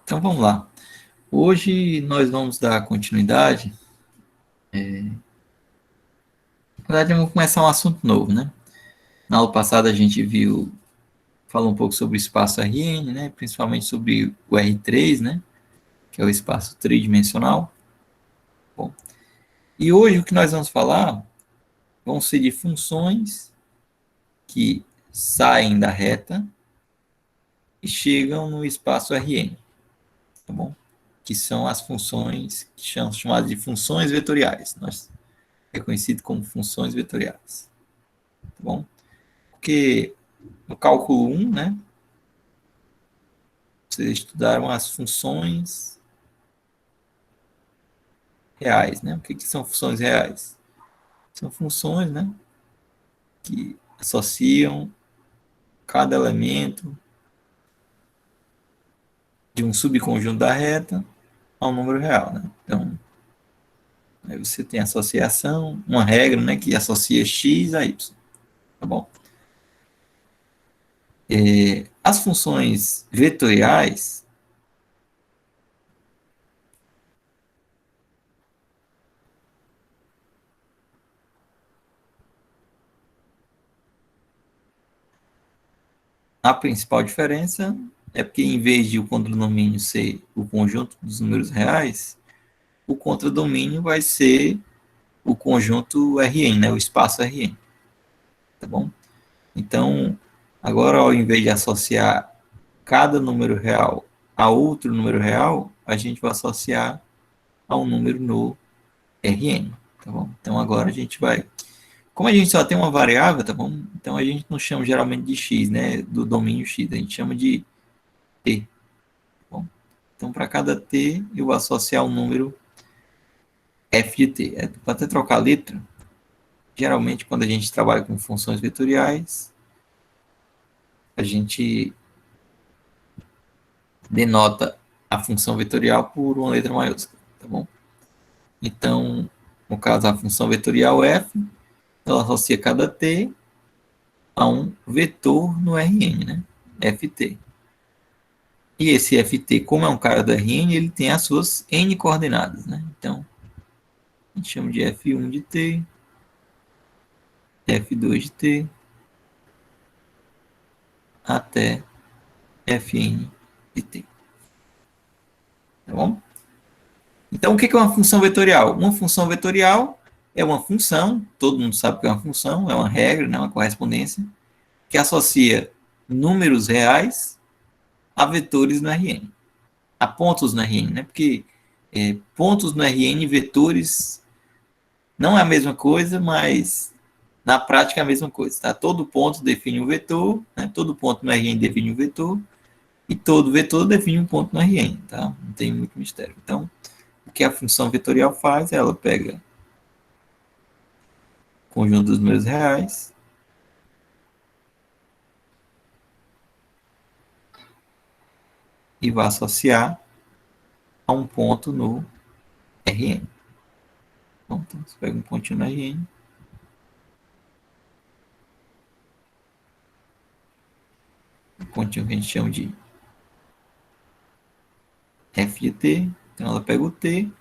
Então vamos lá. Hoje nós vamos dar continuidade. Na verdade, vamos começar um assunto novo, né? Na aula passada a gente falou um pouco sobre o espaço Rn, né? Principalmente sobre o R3, né? Que é o espaço tridimensional. Bom, e hoje o que nós vamos falar vão ser de funções que saem da reta e chegam no espaço Rn, tá bom? Que são as funções que são chamadas de funções vetoriais. É conhecido como funções vetoriais, tá bom? Porque no cálculo 1, né, vocês estudaram as funções reais, né? O que são funções reais? São funções, né, que associam cada elemento de um subconjunto da reta a um número real, né? Então, aí você tem associação, uma regra, né, que associa x a y, tá bom? As funções vetoriais, a principal diferença é porque em vez de o contradomínio ser o conjunto dos números reais, o contradomínio vai ser o conjunto Rn, né, o espaço Rn, tá bom? Então, agora ao invés de associar cada número real a outro número real, a gente vai associar a um número no Rn, tá bom? Então agora a gente vai, como a gente só tem uma variável, tá bom? Então a gente não chama geralmente de x, né, do domínio x, a gente chama de t, tá bom? Então para cada t eu vou associar um número f de t. Para até trocar a letra, geralmente quando a gente trabalha com funções vetoriais, a gente denota a função vetorial por uma letra maiúscula, tá bom? Então, no caso, a função vetorial f, ela associa cada t a um vetor no Rn, né? ft. E esse ft, como é um cara do Rn, ele tem as suas n coordenadas, né? Então, a gente chama de f1 de t, f2 de t, até fn de t. Tá bom? Então, o que é uma função vetorial? Uma função vetorial é uma função, todo mundo sabe que é uma função, é uma regra, né, uma correspondência, que associa números reais a vetores no Rn, a pontos no Rn, né? Porque pontos no Rn e vetores não é a mesma coisa, mas na prática é a mesma coisa, tá? Todo ponto define um vetor, né? Todo ponto no Rn define um vetor, e todo vetor define um ponto no Rn, tá? Não tem muito mistério. Então, o que a função vetorial faz, ela pega o conjunto dos números reais e vai associar a um ponto no Rn. Então, você pega um pontinho no Rn, um pontinho que a gente chama de f de t, então ela pega o t,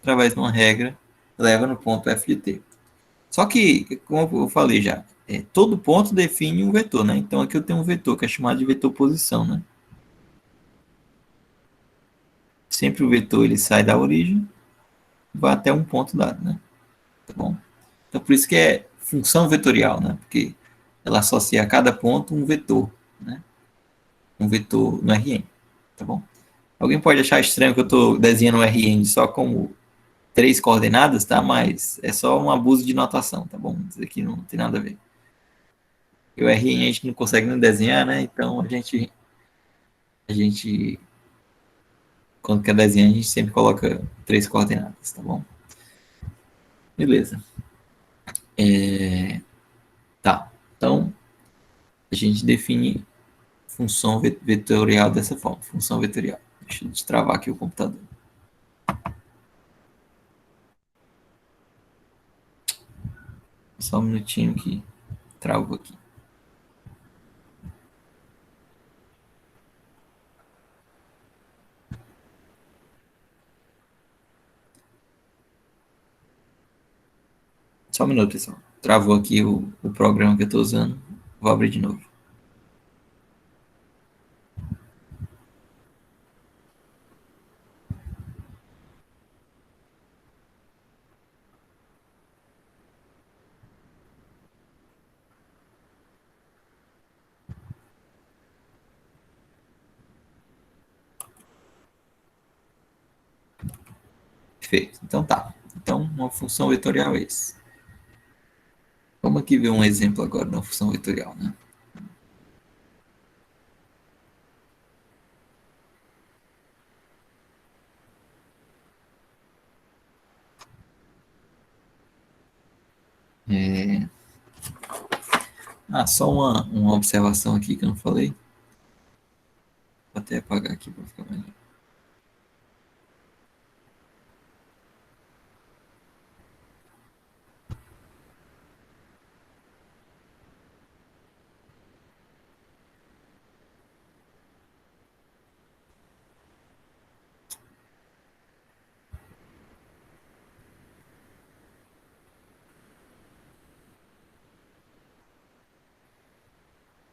através de uma regra, leva no ponto f de t. Só que, como eu falei já, todo ponto define um vetor, né? Então aqui eu tenho um vetor que é chamado de vetor posição, né? Sempre o vetor ele sai da origem e vai até um ponto dado, né? Tá bom? Então por isso que é função vetorial, né? Porque ela associa a cada ponto um vetor, né? Um vetor no Rn, tá bom? Alguém pode achar estranho que eu estou desenhando o Rn só como três coordenadas, tá? Mas é só um abuso de notação, tá bom? Isso aqui não tem nada a ver. E o Rn a gente não consegue nem desenhar, né? Então a gente quando quer desenhar, a gente sempre coloca três coordenadas, tá bom? Beleza. Tá. Então, a gente define função vetorial dessa forma. Função vetorial. Deixa eu destravar aqui o computador. Só um minutinho que travo aqui. Só um minuto, pessoal. Travou aqui o programa que eu estou usando. Vou abrir de novo. Perfeito. Então tá. Então, uma função vetorial é isso. Vamos aqui ver um exemplo agora da função vetorial, né? Só uma observação aqui que eu não falei. Vou até apagar aqui para ficar melhor.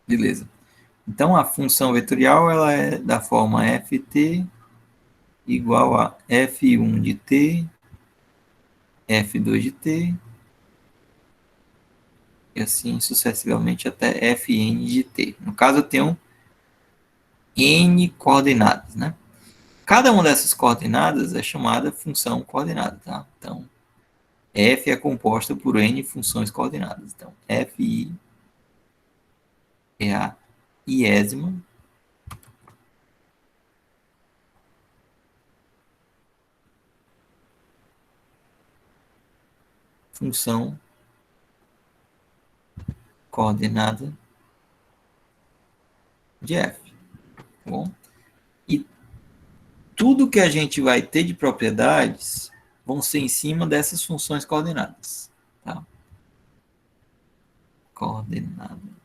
Beleza. Então, a função vetorial ela é da forma ft igual a f1 de t, f2 de t, e assim sucessivamente até fn de t. No caso, eu tenho n coordenadas, né? Cada uma dessas coordenadas é chamada função coordenada, tá? Então, f é composta por n funções coordenadas. Então, fi é a iésima função coordenada de f, tá bom? E tudo que a gente vai ter de propriedades vão ser em cima dessas funções coordenadas, tá? Coordenada.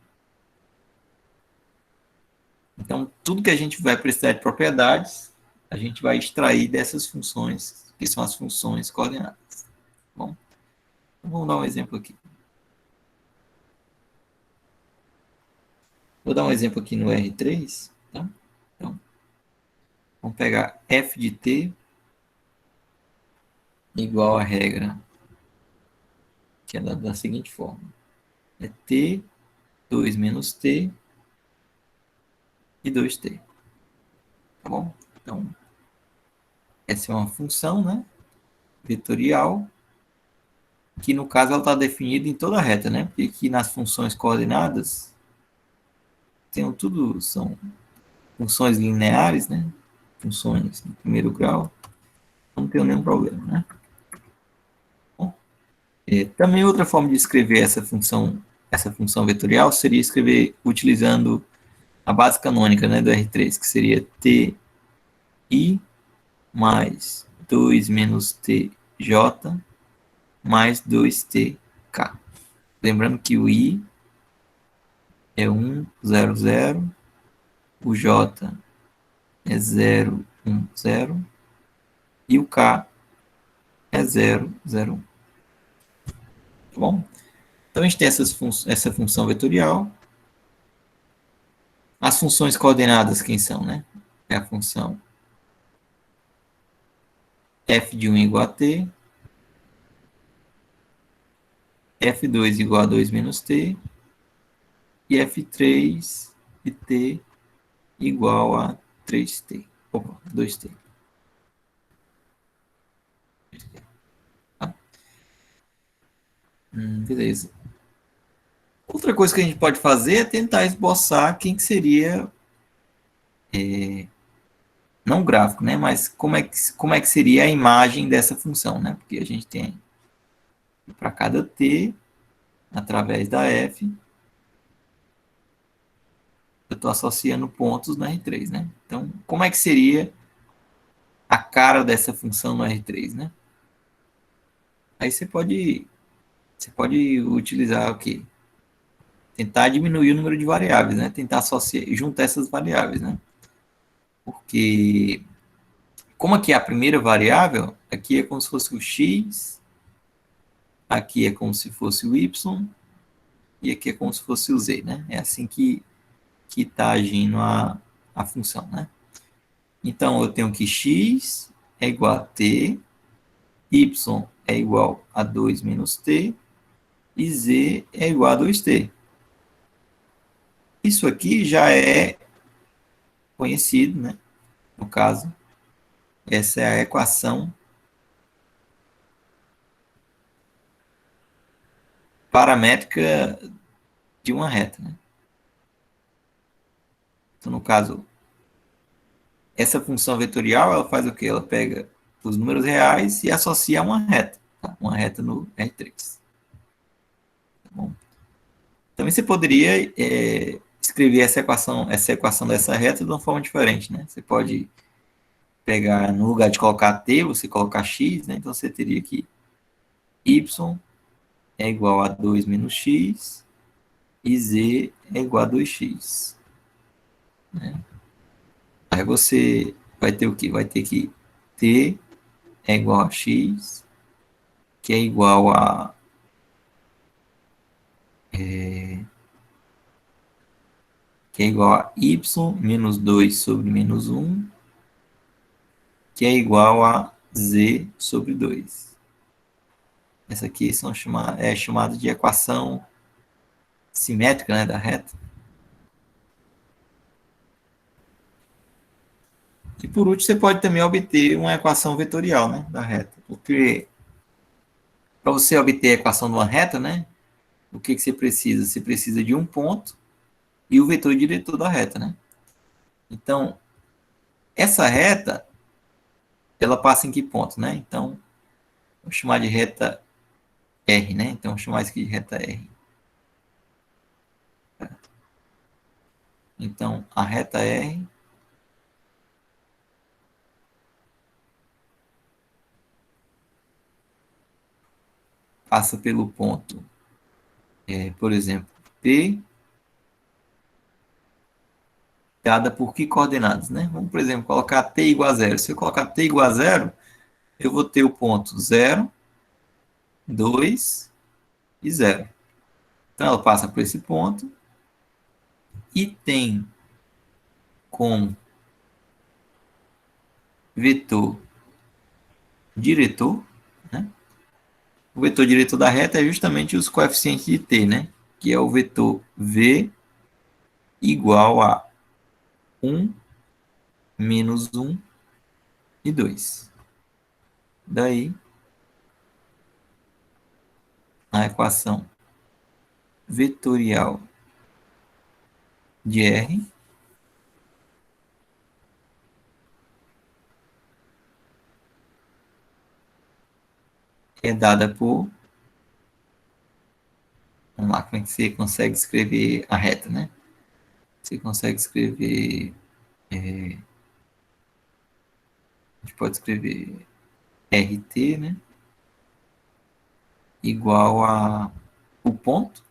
Então, tudo que a gente vai precisar de propriedades, a gente vai extrair dessas funções, que são as funções coordenadas. Tá bom? Então, vamos dar um exemplo aqui. Vou dar um exemplo aqui no R3, tá? Então, vamos pegar f de t igual a regra, que é da seguinte forma. É t, 2 menos t e 2t. Tá bom? Então, essa é uma função, né, vetorial, que no caso ela está definida em toda a reta, né? Porque aqui nas funções coordenadas, são funções lineares, né? Funções de primeiro grau, não tem nenhum problema, né? Bom, também outra forma de escrever essa função vetorial seria escrever utilizando a base canônica, né, do R3, que seria TI mais 2 menos TJ mais 2TK. Lembrando que o I é 1, 0, 0, o J é 0, 1, 0 e o K é 0, 0, 1. Tá bom? Então, a gente tem essa função vetorial. As funções coordenadas, quem são, né? É a função f de 1 igual a t, f2 igual a 2 menos t, e f3 de t igual a 3t. Opa, 2t. Tá? Beleza. Outra coisa que a gente pode fazer é tentar esboçar quem que seria, não gráfico, né? Mas como é que seria a imagem dessa função, né? Porque a gente tem para cada t, através da f, eu estou associando pontos no R3, né? Então, como é que seria a cara dessa função no R3, né? Aí você pode utilizar o quê? Tentar diminuir o número de variáveis, né? Tentar juntar essas variáveis, né? Porque, como aqui é a primeira variável, aqui é como se fosse o x aqui é como se fosse o y, e aqui é como se fosse o z, né? É assim que está agindo a função, né? Então, eu tenho que x é igual a t, y é igual a 2 menos t, e z é igual a 2t. Isso aqui já é conhecido, né? No caso, essa é a equação paramétrica de uma reta, né? Então, no caso, essa função vetorial, ela faz o quê? Ela pega os números reais e associa a uma reta, tá? Uma reta no R3. Tá bom? Também você poderia escrever essa equação dessa reta de uma forma diferente, né? Você pode pegar, no lugar de colocar t, você colocar x, né? Então você teria que y é igual a 2 menos x e z é igual a 2x. Né? Aí você vai ter o quê? Vai ter que t é igual a x, que é igual a que é igual a y menos 2 sobre menos 1, que é igual a z sobre 2. Essa aqui é chamada de equação simétrica, né, da reta. E por último, você pode também obter uma equação vetorial, né, da reta. Porque para você obter a equação de uma reta, né, o que você precisa? Você precisa de um ponto e o vetor diretor da reta, né? Então, essa reta, ela passa em que ponto, né? Então, vou chamar de reta R, né? Então, vou chamar isso aqui de reta R. Então, a reta R passa pelo ponto, por exemplo, P, dada por que coordenadas, né? Vamos, por exemplo, colocar t igual a zero. Se eu colocar t igual a zero, eu vou ter o ponto 0, 2 e 0. Então, ela passa por esse ponto e tem como vetor diretor, né? O vetor diretor da reta é justamente os coeficientes de t, né? Que é o vetor v igual a 1, menos 1 e 2. Daí, a equação vetorial de R é dada por... Vamos lá, como é que você consegue escrever a reta, né? Você consegue escrever... a gente pode escrever RT, né? Igual a o ponto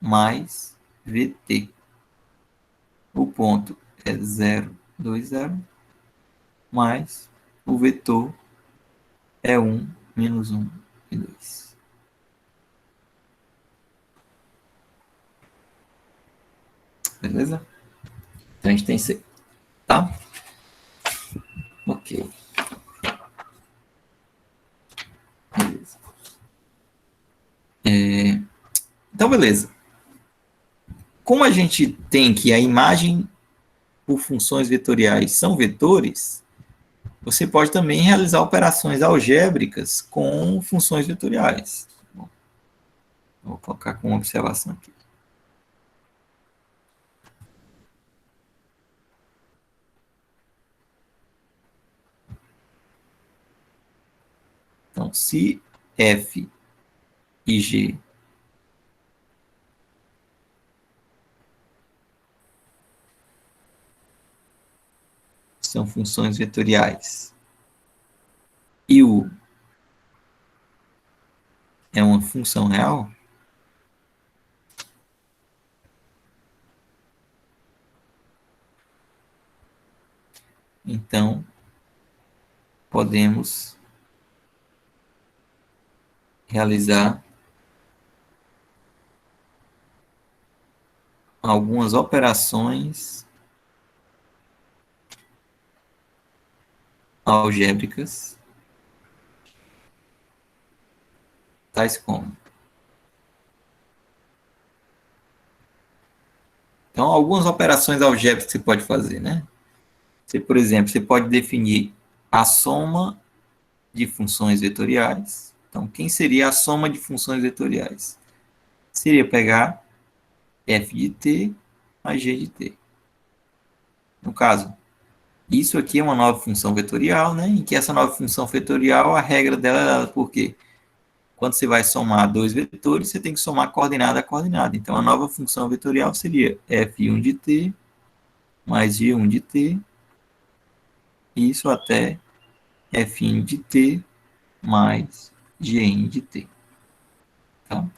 mais VT. O ponto é 0, 2, 0, mais o vetor é 1, menos 1 e 2. Beleza? Então a gente tem isso aí, tá? Ok. Beleza. Então, beleza. Como a gente tem que a imagem por funções vetoriais são vetores, você pode também realizar operações algébricas com funções vetoriais. Bom, vou colocar com uma observação aqui. Então, se f e g são funções vetoriais e u é uma função real, então podemos realizar algumas operações algébricas, tais como. Então, algumas operações algébricas que você pode fazer, né? Você, por exemplo, você pode definir a soma de funções vetoriais. Então, quem seria a soma de funções vetoriais? Seria pegar f de t mais g de t. No caso, isso aqui é uma nova função vetorial, né? Em que essa nova função vetorial, a regra dela é dada por quê? Quando você vai somar dois vetores, você tem que somar coordenada a coordenada. Então, a nova função vetorial seria f1 de t mais g1 de t, isso até f de t mais gn de t. Tá?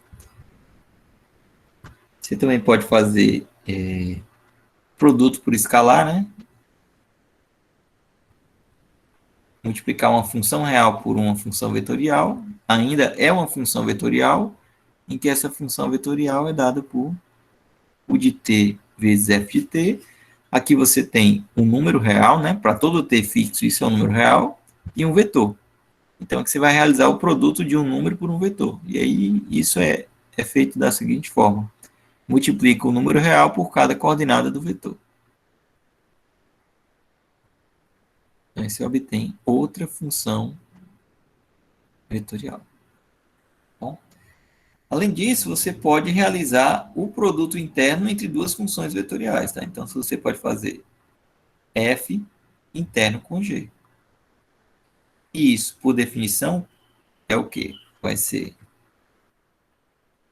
Você também pode fazer produto por escalar, né? Multiplicar uma função real por uma função vetorial, ainda é uma função vetorial, em que essa função vetorial é dada por o de t vezes f de t. Aqui você tem um número real, né? Para todo t fixo, isso é um número real, e um vetor. Então, aqui você vai realizar o produto de um número por um vetor. E aí, isso é feito da seguinte forma. Multiplica o número real por cada coordenada do vetor. Então, aí você obtém outra função vetorial. Bom, além disso, você pode realizar o produto interno entre duas funções vetoriais. Tá? Então, você pode fazer f interno com g. E isso, por definição, é o quê? Vai ser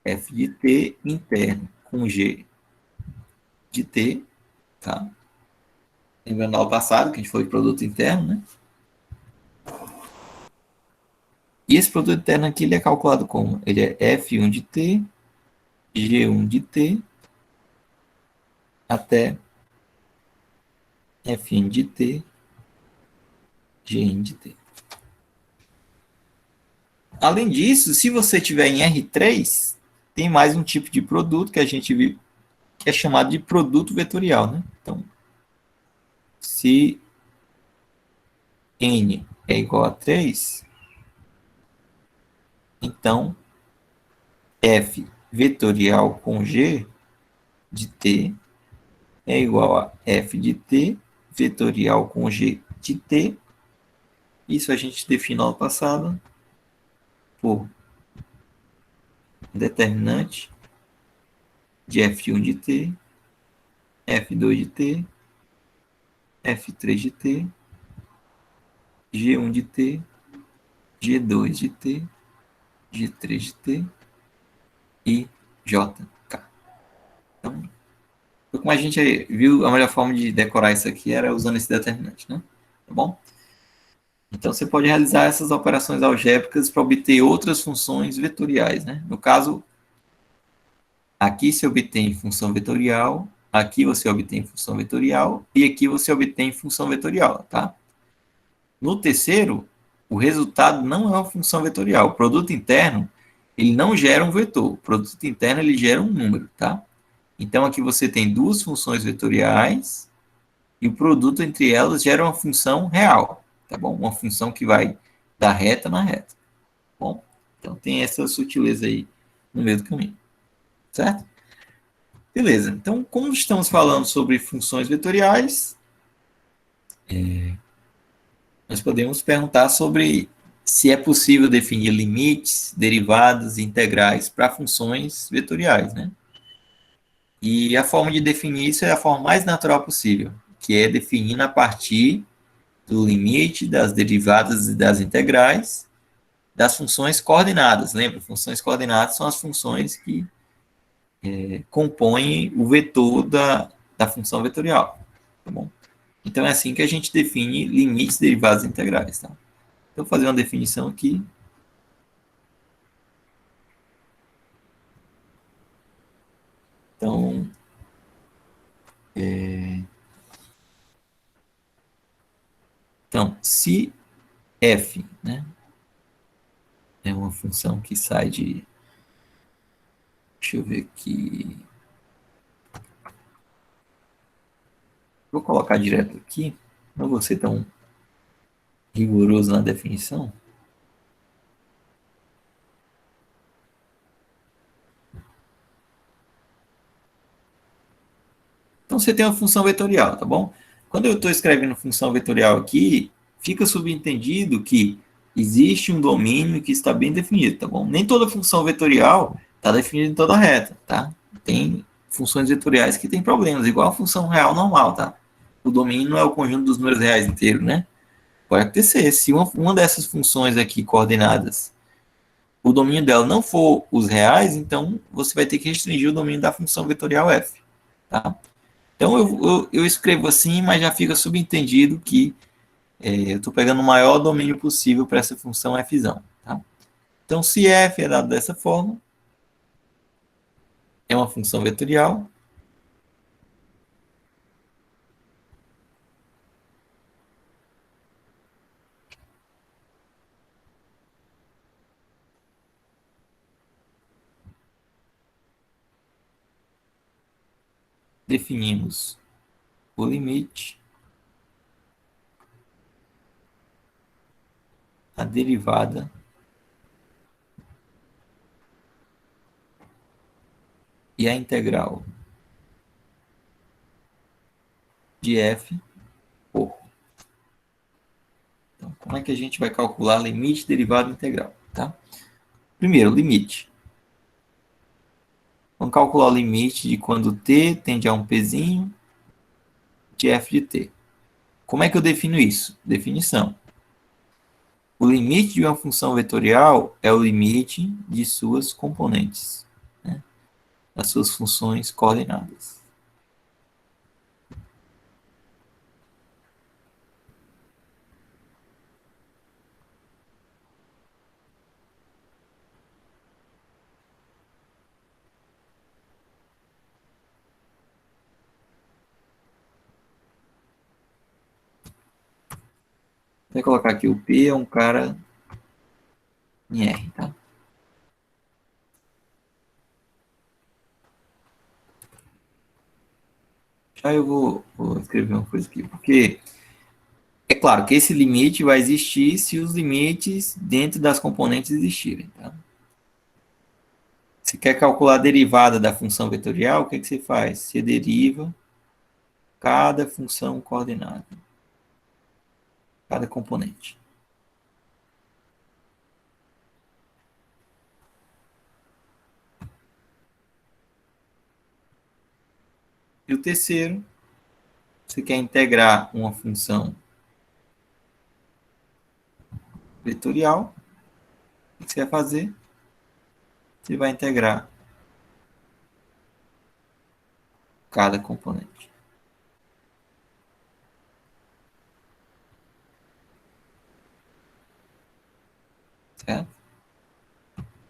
f de t interno com g de t, tá? Lembrando ao passado, que a gente foi de produto interno, né? E esse produto interno aqui, ele é calculado como? Ele é f1 de t, g1 de t, até fn de t, gn de t. Além disso, se você tiver em R3, tem mais um tipo de produto que a gente viu, que é chamado de produto vetorial, né? Então, se n é igual a 3, então f vetorial com g de t é igual a f de t vetorial com g de t. Isso a gente definiu no passado por determinante de f1 de t, f2 de t, f3 de t, g1 de t, g2 de t, g3 de t e jk. Então, como a gente viu, a melhor forma de decorar isso aqui era usando esse determinante, né? Tá bom? Então, você pode realizar essas operações algébricas para obter outras funções vetoriais, né? No caso, aqui se obtém função vetorial, aqui você obtém função vetorial e aqui você obtém função vetorial, tá? No terceiro, o resultado não é uma função vetorial. O produto interno, ele não gera um vetor. O produto interno, ele gera um número, tá? Então, aqui você tem duas funções vetoriais e o produto entre elas gera uma função real, tá bom? Uma função que vai da reta na reta, tá bom? Então, tem essa sutileza aí no meio do caminho, certo? Beleza. Então, como estamos falando sobre funções vetoriais, nós podemos perguntar sobre se é possível definir limites, derivadas e integrais para funções vetoriais, né? E a forma de definir isso é a forma mais natural possível, que é definindo a partir do limite, das derivadas e das integrais das funções coordenadas. Lembra? Funções coordenadas são as funções que compõem o vetor da função vetorial. Tá bom? Então, é assim que a gente define limites, derivadas e integrais. Tá? Então, vou fazer uma definição aqui. Então, se f, né, É uma função que sai de... Deixa eu ver aqui. Vou colocar direto aqui. Não vou ser tão rigoroso na definição. Então você tem uma função vetorial, tá bom? Quando eu estou escrevendo função vetorial aqui, fica subentendido que existe um domínio que está bem definido, tá bom? Nem toda função vetorial está definida em toda a reta, tá? Tem funções vetoriais que têm problemas, igual a função real normal, tá? O domínio não é o conjunto dos números reais inteiro, né? Pode acontecer. Se uma dessas funções aqui coordenadas, o domínio dela não for os reais, então você vai ter que restringir o domínio da função vetorial f, tá? Então eu escrevo assim, mas já fica subentendido que eu estou pegando o maior domínio possível para essa função f. Tá? Então, se f é dado dessa forma, é uma função vetorial. Definimos o limite, a derivada e a integral de f por. Então, como é que a gente vai calcular limite, derivada e integral? Tá? Primeiro, limite. Vamos calcular o limite de quando t tende a um pzinho de f de t. Como é que eu defino isso? Definição. O limite de uma função vetorial é o limite de suas componentes, né? Das suas funções coordenadas. Vou colocar aqui o P é um cara em R, tá? Já eu vou escrever uma coisa aqui, porque é claro que esse limite vai existir se os limites dentro das componentes existirem, tá? Se quer calcular a derivada da função vetorial, o que você faz? Você deriva cada função coordenada, cada componente. E o terceiro, você quer integrar uma função vetorial, o que você vai fazer? Você vai integrar cada componente. Certo?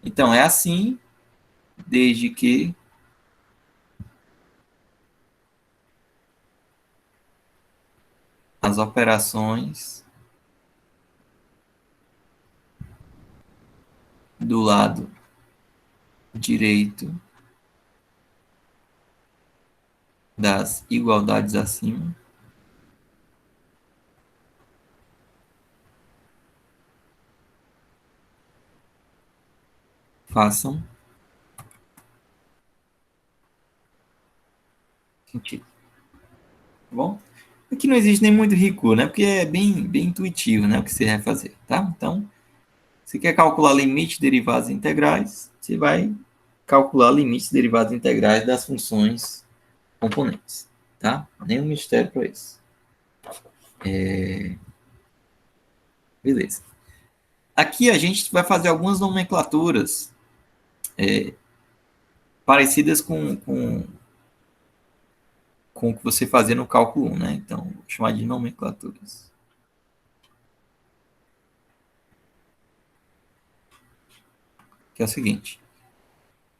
Então, é assim, desde que as operações do lado direito das igualdades acima façam sentido. Tá bom? Aqui não existe nem muito recurso, né? Porque é bem intuitivo, né? O que você vai fazer, tá? Então, você quer calcular limites, derivadas integrais, você vai calcular limites, derivadas integrais das funções componentes, tá? Nenhum mistério para isso. Beleza. Aqui a gente vai fazer algumas nomenclaturas parecidas com o que você fazia no cálculo 1, né? Então, vou chamar de nomenclaturas. Que é o seguinte.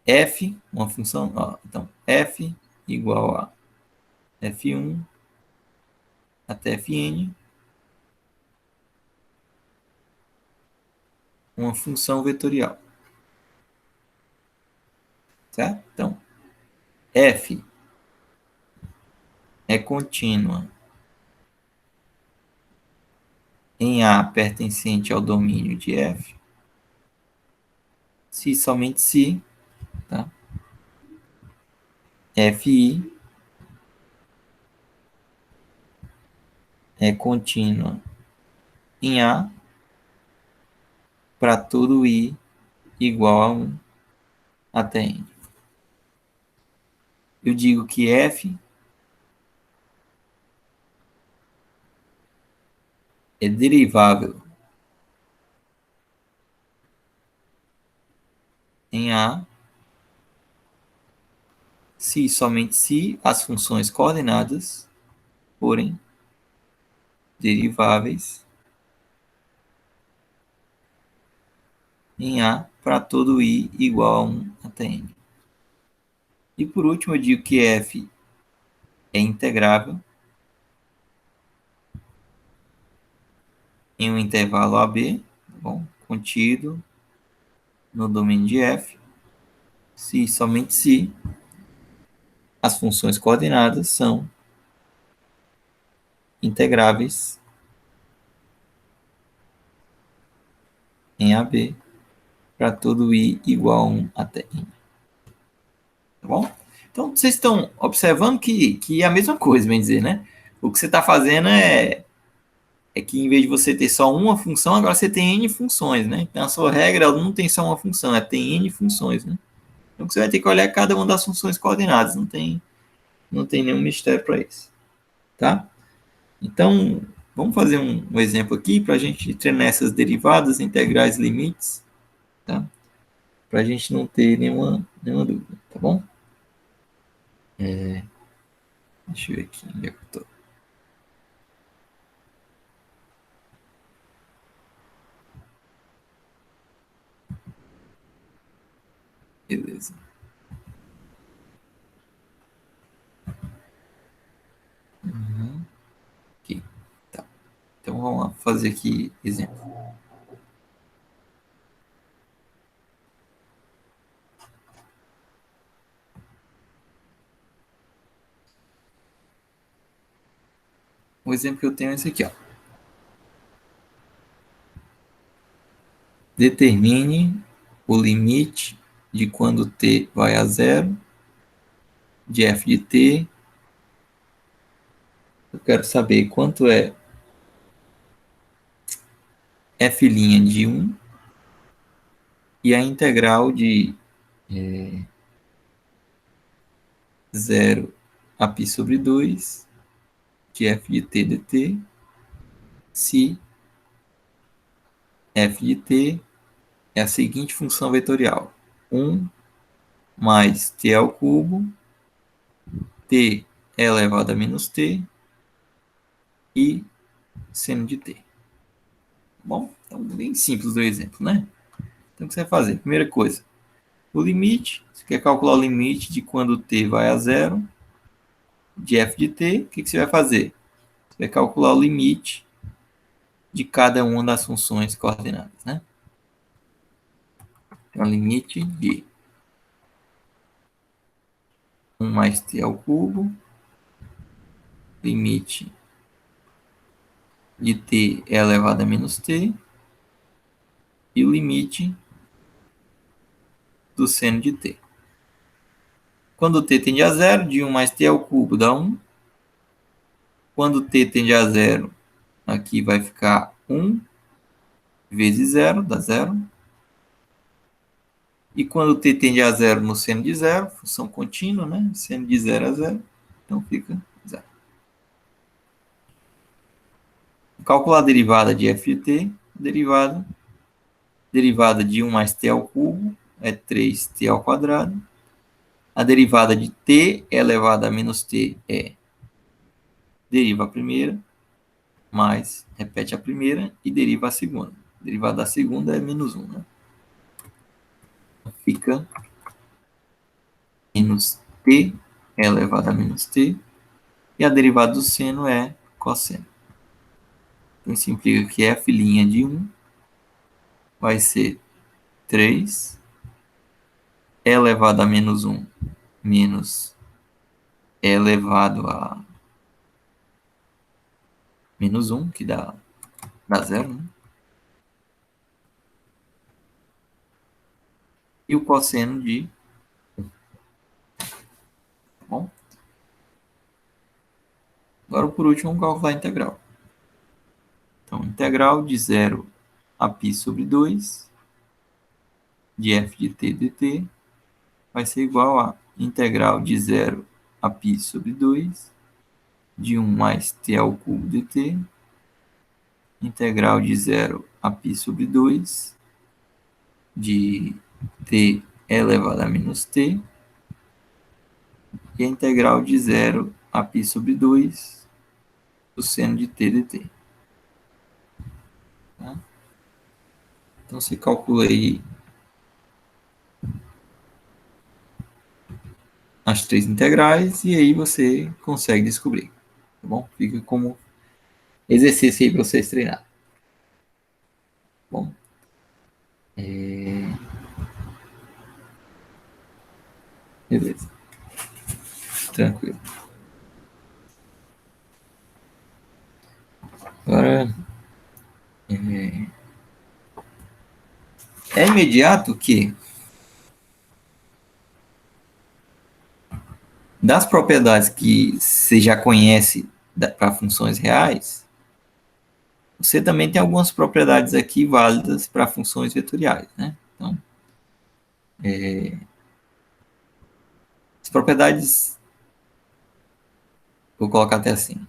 F, uma função, ó, então, F igual a F1 até Fn uma função vetorial. Certo? Então, f é contínua em A pertencente ao domínio de f, se somente se, tá? Fi é contínua em A para todo I igual a 1 até N. Eu digo que F é derivável em A se somente se as funções coordenadas forem deriváveis em A para todo I igual a 1 até N. E por último, eu digo que F é integrável em um intervalo AB, bom, contido no domínio de F, se somente se as funções coordenadas são integráveis em AB para todo I igual a 1 até N. Tá bom? Então, vocês estão observando que é a mesma coisa, bem dizer, né? O que você está fazendo é que em vez de você ter só uma função, agora você tem N funções, né? Então, a sua regra não tem só uma função, ela tem N funções, né? Então, você vai ter que olhar cada uma das funções coordenadas, não tem nenhum mistério para isso, tá? Então, vamos fazer um exemplo aqui para a gente treinar essas derivadas, integrais, limites, tá? Para a gente não ter nenhuma dúvida, tá bom? Deixa eu ver aqui onde é que eu tô. Beleza. Aqui, tá. Então vamos lá fazer aqui exemplo. O exemplo que eu tenho é esse aqui, ó. Determine o limite de quando t vai a zero de f de t. Eu quero saber quanto é f' de 1 e a integral de 0 a π sobre 2 de f de t dt, se f de t é a seguinte função vetorial: 1 mais t ao cubo, t elevado a menos t e seno de t. Bom, então bem simples o exemplo, né? Então o que você vai fazer? Primeira coisa, o limite, você quer calcular o limite de quando t vai a zero de f de t, o que você vai fazer? Você vai calcular o limite de cada uma das funções coordenadas, né? Então, limite de 1 mais t ao cubo, limite de t elevado a menos t e o limite do seno de t. Quando t tende a zero, de 1 mais t ao cubo dá 1. Quando t tende a zero, aqui vai ficar 1 vezes 0, dá 0. E quando t tende a zero no seno de zero, função contínua, né? Seno de 0 a 0, então fica 0. Calcular a derivada de f de t, derivada de 1 mais t ao cubo é 3t ao quadrado. A derivada de t elevado a menos t é deriva a primeira, mais repete a primeira e deriva a segunda. A derivada da segunda é menos 1, né? Fica menos t elevado a menos t, e a derivada do seno é cosseno. Então, isso implica que f' de 1 vai ser 3 elevado a menos 1 menos elevado a menos 1, que dá 0, né? E o cosseno de 1. Tá bom? Agora, por último, vamos calcular a integral. Então, integral de 0 a π sobre 2 de f de t dt vai ser igual a integral de 0 a π sobre 2 de 1 mais t ao cubo dt, integral de 0 a π sobre 2 de t elevado a menos t, e a integral de 0 a π sobre 2 do seno de t dt. Tá? Então, você calcula aí as 3 integrais e aí você consegue descobrir. Tá bom? Fica como exercício aí para vocês treinarem. Bom, beleza. Tranquilo. Agora, é imediato que das propriedades que você já conhece para funções reais, você também tem algumas propriedades aqui válidas para funções vetoriais, né? Então, as propriedades, vou colocar até assim.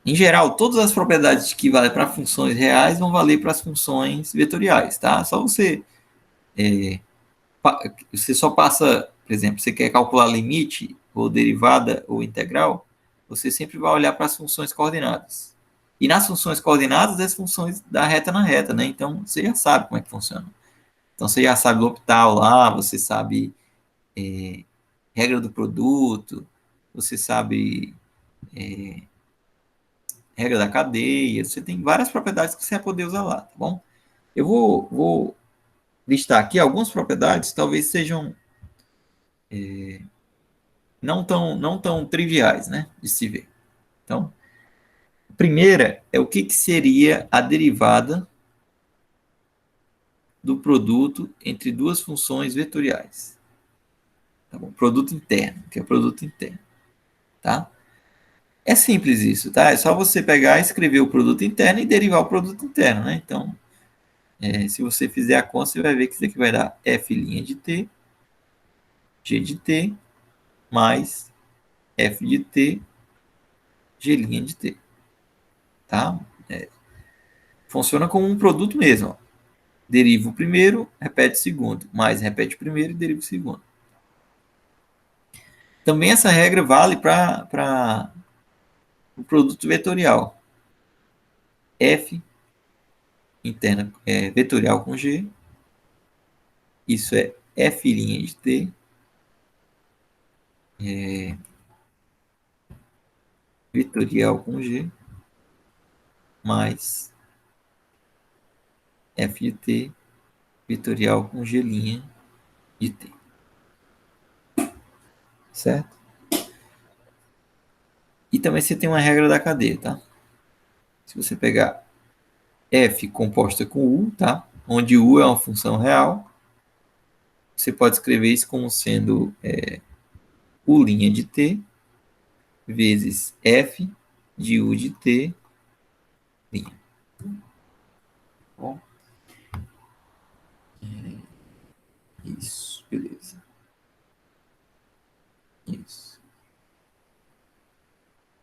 Em geral, todas as propriedades que valem para funções reais vão valer para as funções vetoriais, tá? Só você só passa, por exemplo, você quer calcular limite, ou derivada, ou integral, você sempre vai olhar para as funções coordenadas. E nas funções coordenadas, as funções da reta na reta, né? Então, você já sabe como é que funciona. Então, você já sabe o L'Hopital lá, você sabe regra do produto, você sabe regra da cadeia, você tem várias propriedades que você vai poder usar lá, tá bom? Eu vou listar aqui algumas propriedades, talvez sejam não tão triviais, né, de se ver. Então, a primeira é o que seria a derivada do produto entre duas funções vetoriais. Tá bom? Produto interno, que é o produto interno. Tá? É simples isso, tá? É só você pegar e escrever o produto interno e derivar o produto interno, né? Então, se você fizer a conta, você vai ver que isso aqui vai dar f' de t, g de t, mais f de t, g' de t. Tá? Funciona como um produto mesmo. Ó. Deriva o primeiro, repete o segundo, mais repete o primeiro e deriva o segundo. Também essa regra vale para o produto vetorial. F interna vetorial com G, isso é f' de t, vetorial com G, mais f de t, vetorial com G' de t. Certo? E também você tem uma regra da cadeia, tá? Se você pegar f composta com u, tá? Onde u é uma função real, você pode escrever isso como sendo u' de t vezes f de u de t'. Bom, isso, beleza. Isso.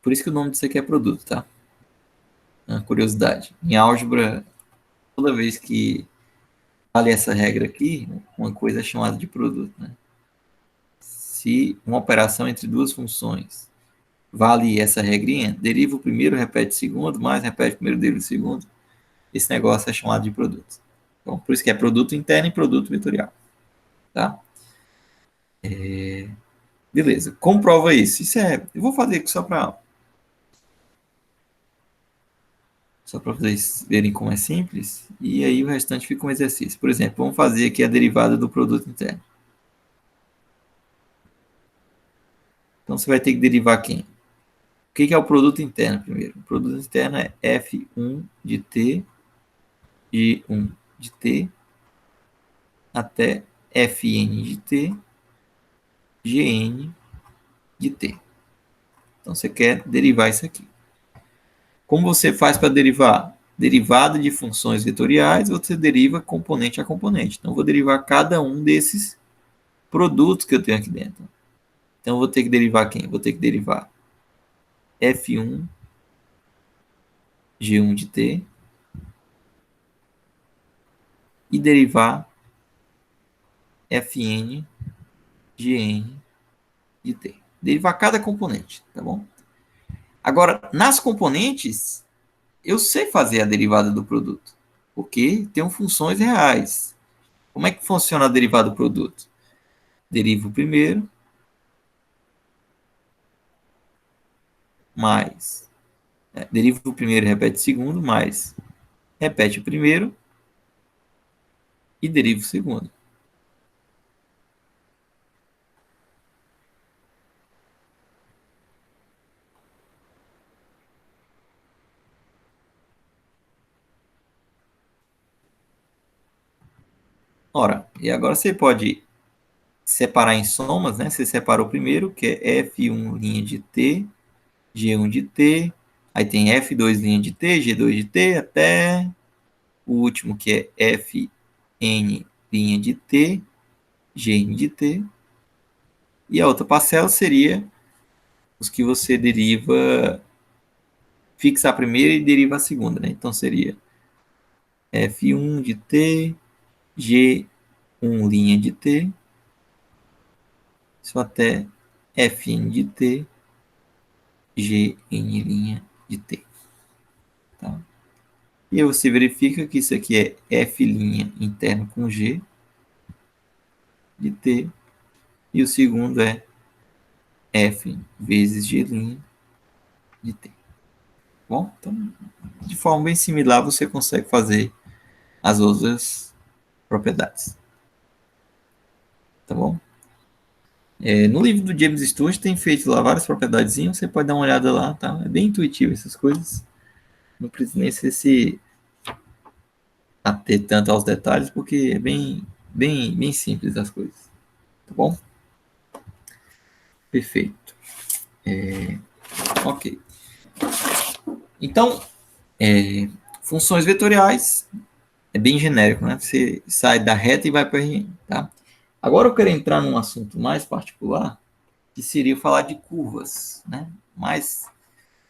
Por isso que o nome disso aqui é produto, tá? Uma curiosidade. Em álgebra, toda vez que vale essa regra aqui, uma coisa é chamada de produto, né? Se uma operação entre duas funções vale essa regrinha, deriva o primeiro, repete o segundo, mais repete o primeiro, deriva o segundo, esse negócio é chamado de produto. Então, por isso que é produto interno e produto vetorial. Tá? Beleza. Comprova isso. Eu vou fazer aqui Só para vocês verem como é simples. E aí o restante fica um exercício. Por exemplo, vamos fazer aqui a derivada do produto interno. Então você vai ter que derivar quem? O que é o produto interno primeiro? O produto interno é F1 de T, G1 de T, até Fn de T, Gn de T. Então você quer derivar isso aqui. Como você faz para derivar? Derivada de funções vetoriais, você deriva componente a componente. Então, eu vou derivar cada um desses produtos que eu tenho aqui dentro. Então, eu vou ter que derivar quem? Vou ter que derivar F1, G1 de T, e derivar Fn, Gn de T. Derivar cada componente, tá bom? Agora, nas componentes, eu sei fazer a derivada do produto, porque tem funções reais. Como é que funciona a derivada do produto? Deriva o primeiro, mais. Deriva o primeiro e repete o segundo, mais. Repete o primeiro e deriva o segundo. Ora, e agora você pode separar em somas, né? Você separa o primeiro, que é F1 linha de T, G1 de T, aí tem F2 linha de T, G2 de T, até o último, que é Fn linha de T, Gn de T. E a outra parcela seria os que você deriva, fixa a primeira e deriva a segunda, né? Então seria F1 de T, G1 linha de T, isso até Fn de T, Gn linha de T. Tá? E aí você verifica que isso aqui é F' interno com G de T, e o segundo é F vezes G' de T. Bom, então, de forma bem similar, você consegue fazer as outras propriedades. Tá bom? No livro do James Stewart tem feito lá várias propriedades, você pode dar uma olhada lá, tá? É bem intuitivo essas coisas. Não precisa nem se ater tanto aos detalhes, porque é bem simples as coisas. Tá bom? Perfeito. Ok. Então, funções vetoriais é bem genérico, né? Você sai da reta e vai para RN, tá? Agora eu quero entrar num assunto mais particular, que seria falar de curvas, né? Mais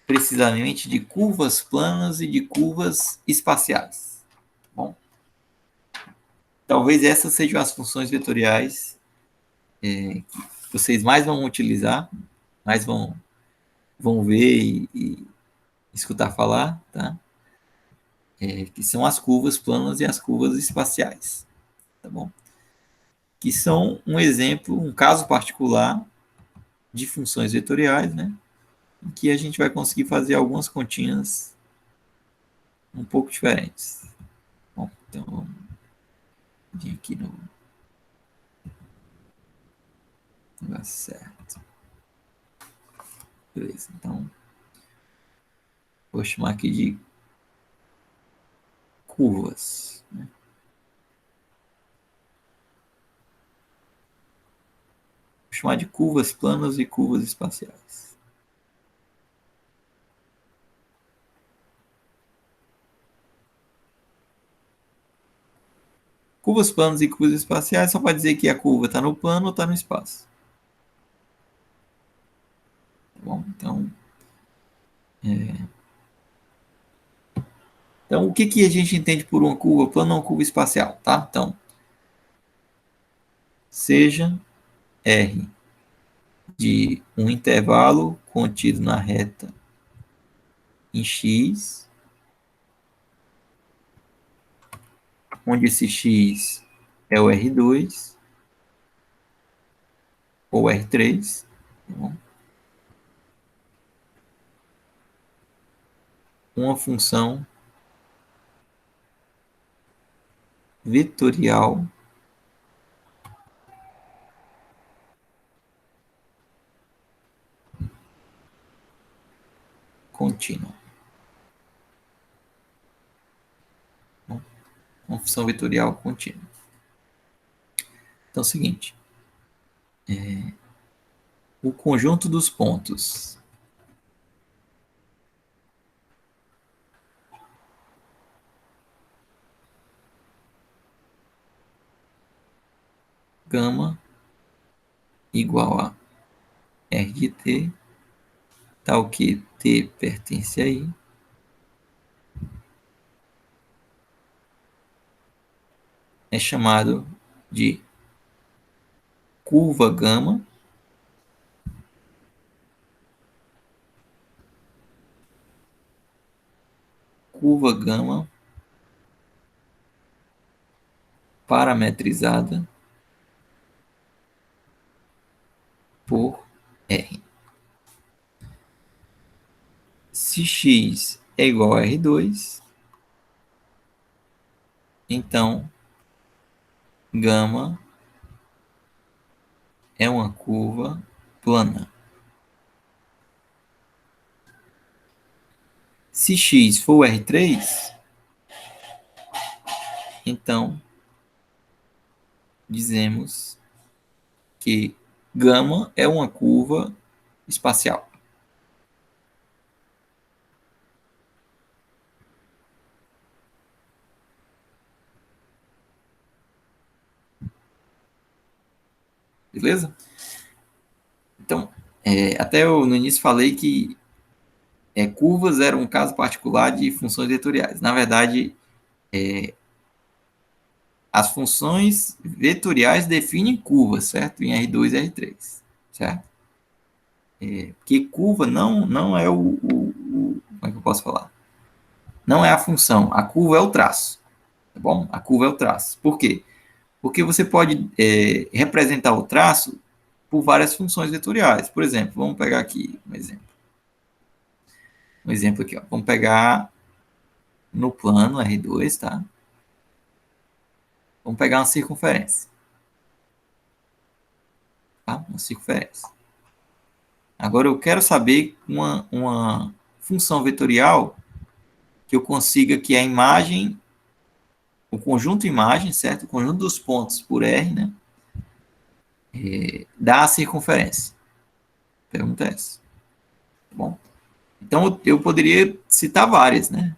precisamente de curvas planas e de curvas espaciais. Tá bom? Talvez essas sejam as funções vetoriais que vocês mais vão utilizar, mais vão ver e escutar falar, tá? Que são as curvas planas e as curvas espaciais, tá bom? Que são um exemplo, um caso particular de funções vetoriais, né? Em que a gente vai conseguir fazer algumas continhas um pouco diferentes. Bom, então vamos vir aqui no lugar certo. Beleza, então vou chamar aqui de curvas. Né? Vou chamar de curvas planas e curvas espaciais. Curvas planas e curvas espaciais só para dizer que a curva está no plano ou está no espaço. Tá bom? Então, o que a gente entende por uma curva plana ou uma curva espacial? Tá? Então, seja R de um intervalo contido na reta em X, onde esse X é o R2 ou R3, tá bom? Uma função vetorial contínua. Uma função vetorial contínua. Então é o seguinte, o conjunto dos pontos gama igual a R de t, tal que t pertence a I, é chamado de curva gama parametrizada por R. Se x é igual a R2, então gama é uma curva plana. Se x for R3, então dizemos que gama é uma curva espacial. Beleza? Então, até eu no início falei que curvas eram um caso particular de funções vetoriais. Na verdade, as funções vetoriais definem curvas, certo? Em R2 e R3, certo? Porque curva não é como é que eu posso falar? Não é a função, a curva é o traço, tá bom? A curva é o traço. Por quê? Porque você pode representar o traço por várias funções vetoriais. Por exemplo, vamos pegar aqui um exemplo. Um exemplo aqui, ó. Vamos pegar no plano R2, tá? Vamos pegar uma circunferência. Tá? Uma circunferência. Agora eu quero saber uma função vetorial que eu consiga que a imagem, o conjunto imagem, certo? O conjunto dos pontos por R, né? Dá a circunferência. Pergunta é essa. Tá bom? Então eu poderia citar várias, né?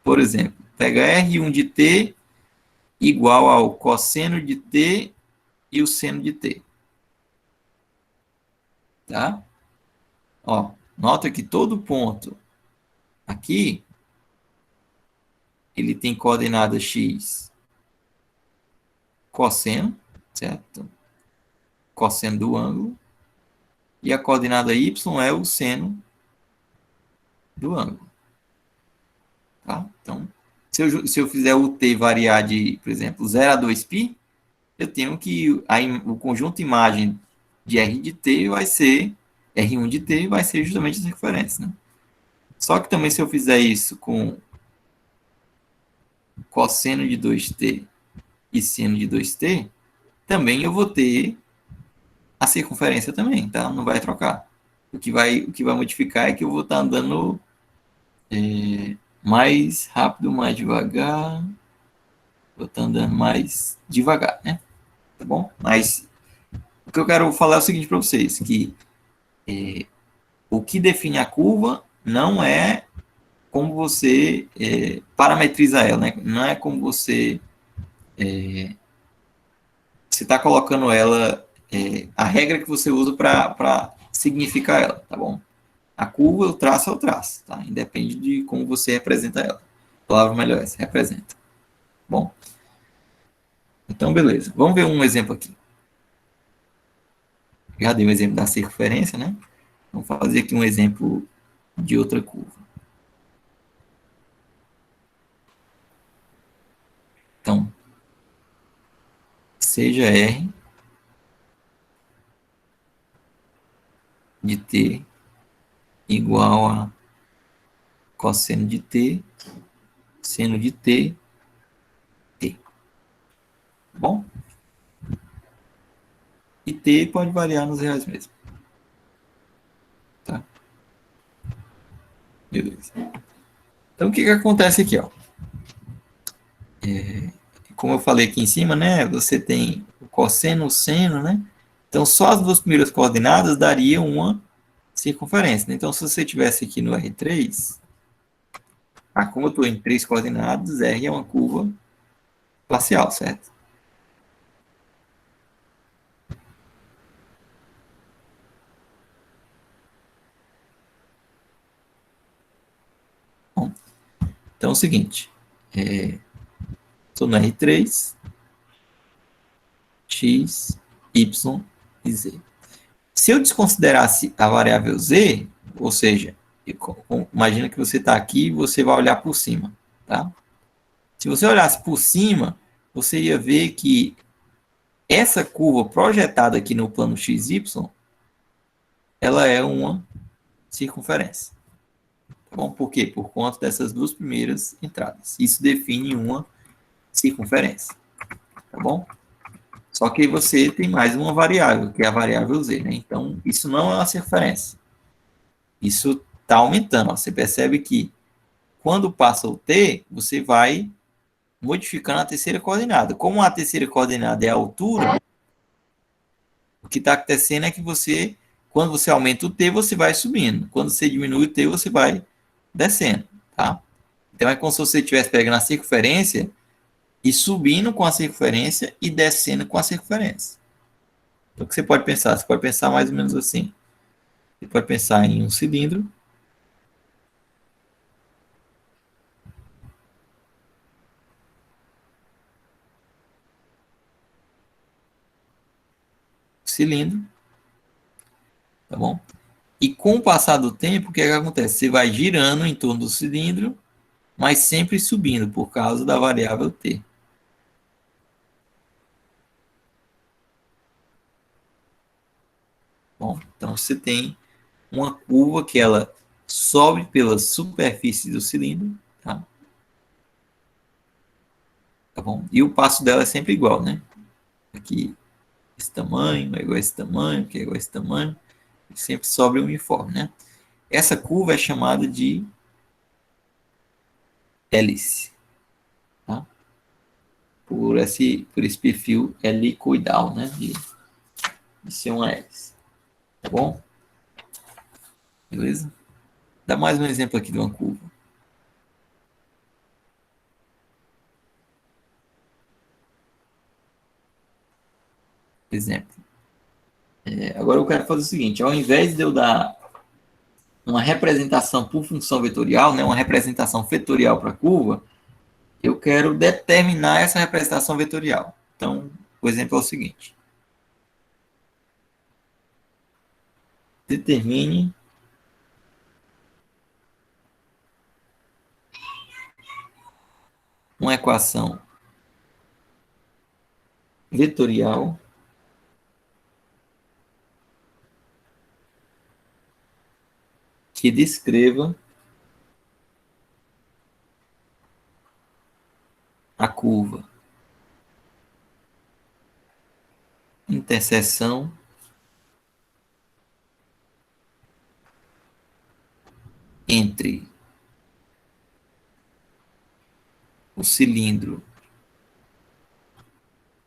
Por exemplo, pega R1 de t igual ao cosseno de t e o seno de t. Tá? Ó, nota que todo ponto aqui ele tem coordenada x cosseno, certo? Cosseno do ângulo. E a coordenada y é o seno do ângulo. Tá? Então, se eu fizer o t variar de, por exemplo, 0 a 2π, eu tenho que o conjunto imagem de R de t vai ser, R1 de t vai ser justamente essa referência. Né? Só que também se eu fizer isso com cosseno de 2t e seno de 2t, também eu vou ter a circunferência também, tá? Não vai trocar. O que vai modificar é que eu vou estar andando mais rápido, mais devagar. Vou estar andando mais devagar, né? Tá bom? Mas o que eu quero falar é o seguinte para vocês, que o que define a curva não é como você parametriza ela, né? Não é como você está colocando ela, a regra que você usa para significar ela, tá bom? A curva, o traço é o traço, tá? Independe de como você representa ela. A palavra melhor é essa, representa. Bom, então beleza. Vamos ver um exemplo aqui. Já dei um exemplo da circunferência, né? Vamos fazer aqui um exemplo de outra curva. Então, seja R de t igual a cosseno de t, seno de t, t. Tá bom? E T pode variar nos reais mesmo. Tá? Beleza. Então, o que acontece aqui, ó? Como eu falei aqui em cima, né? Você tem o cosseno, o seno, né? Então, só as duas primeiras coordenadas dariam uma circunferência. Né? Então, se você tivesse aqui no R3, como eu estou em três coordenadas, R é uma curva parcial, certo? Bom, então é o seguinte, estou no R3, X, Y e Z. Se eu desconsiderasse a variável Z, ou seja, imagina que você está aqui e você vai olhar por cima, tá? Se você olhasse por cima, você ia ver que essa curva projetada aqui no plano XY, ela é uma circunferência. Tá bom? Por quê? Por conta dessas duas primeiras entradas. Isso define uma circunferência. Tá bom? Só que você tem mais uma variável, que é a variável z, né? Então, isso não é uma circunferência. Isso está aumentando. Ó. Você percebe que quando passa o t, você vai modificando a terceira coordenada. Como a terceira coordenada é a altura, o que está acontecendo é que você, quando você aumenta o t, você vai subindo. Quando você diminui o t, você vai descendo, tá? Então é como se você estivesse pegando a circunferência e subindo com a circunferência e descendo com a circunferência. Então o que você pode pensar? Você pode pensar mais ou menos assim. Você pode pensar em um cilindro, cilindro, tá bom? E com o passar do tempo, o que, é que acontece? Você vai girando em torno do cilindro, mas sempre subindo por causa da variável t. Bom, então você tem uma curva que ela sobe pela superfície do cilindro, tá? Tá bom? E o passo dela é sempre igual, né? Aqui, esse tamanho é igual a esse tamanho, que é igual a esse tamanho, e sempre sobe uniforme, né? Essa curva é chamada de hélice, tá? Por esse perfil helicoidal, né? De ser uma hélice, tá bom? Beleza? Dá mais um exemplo aqui de uma curva. Exemplo. Agora eu quero fazer o seguinte, ao invés de eu dar uma representação por função vetorial, né, uma representação vetorial para a curva, eu quero determinar essa representação vetorial. Então, o exemplo é o seguinte. Determine uma equação vetorial que descreva a curva interseção entre o cilindro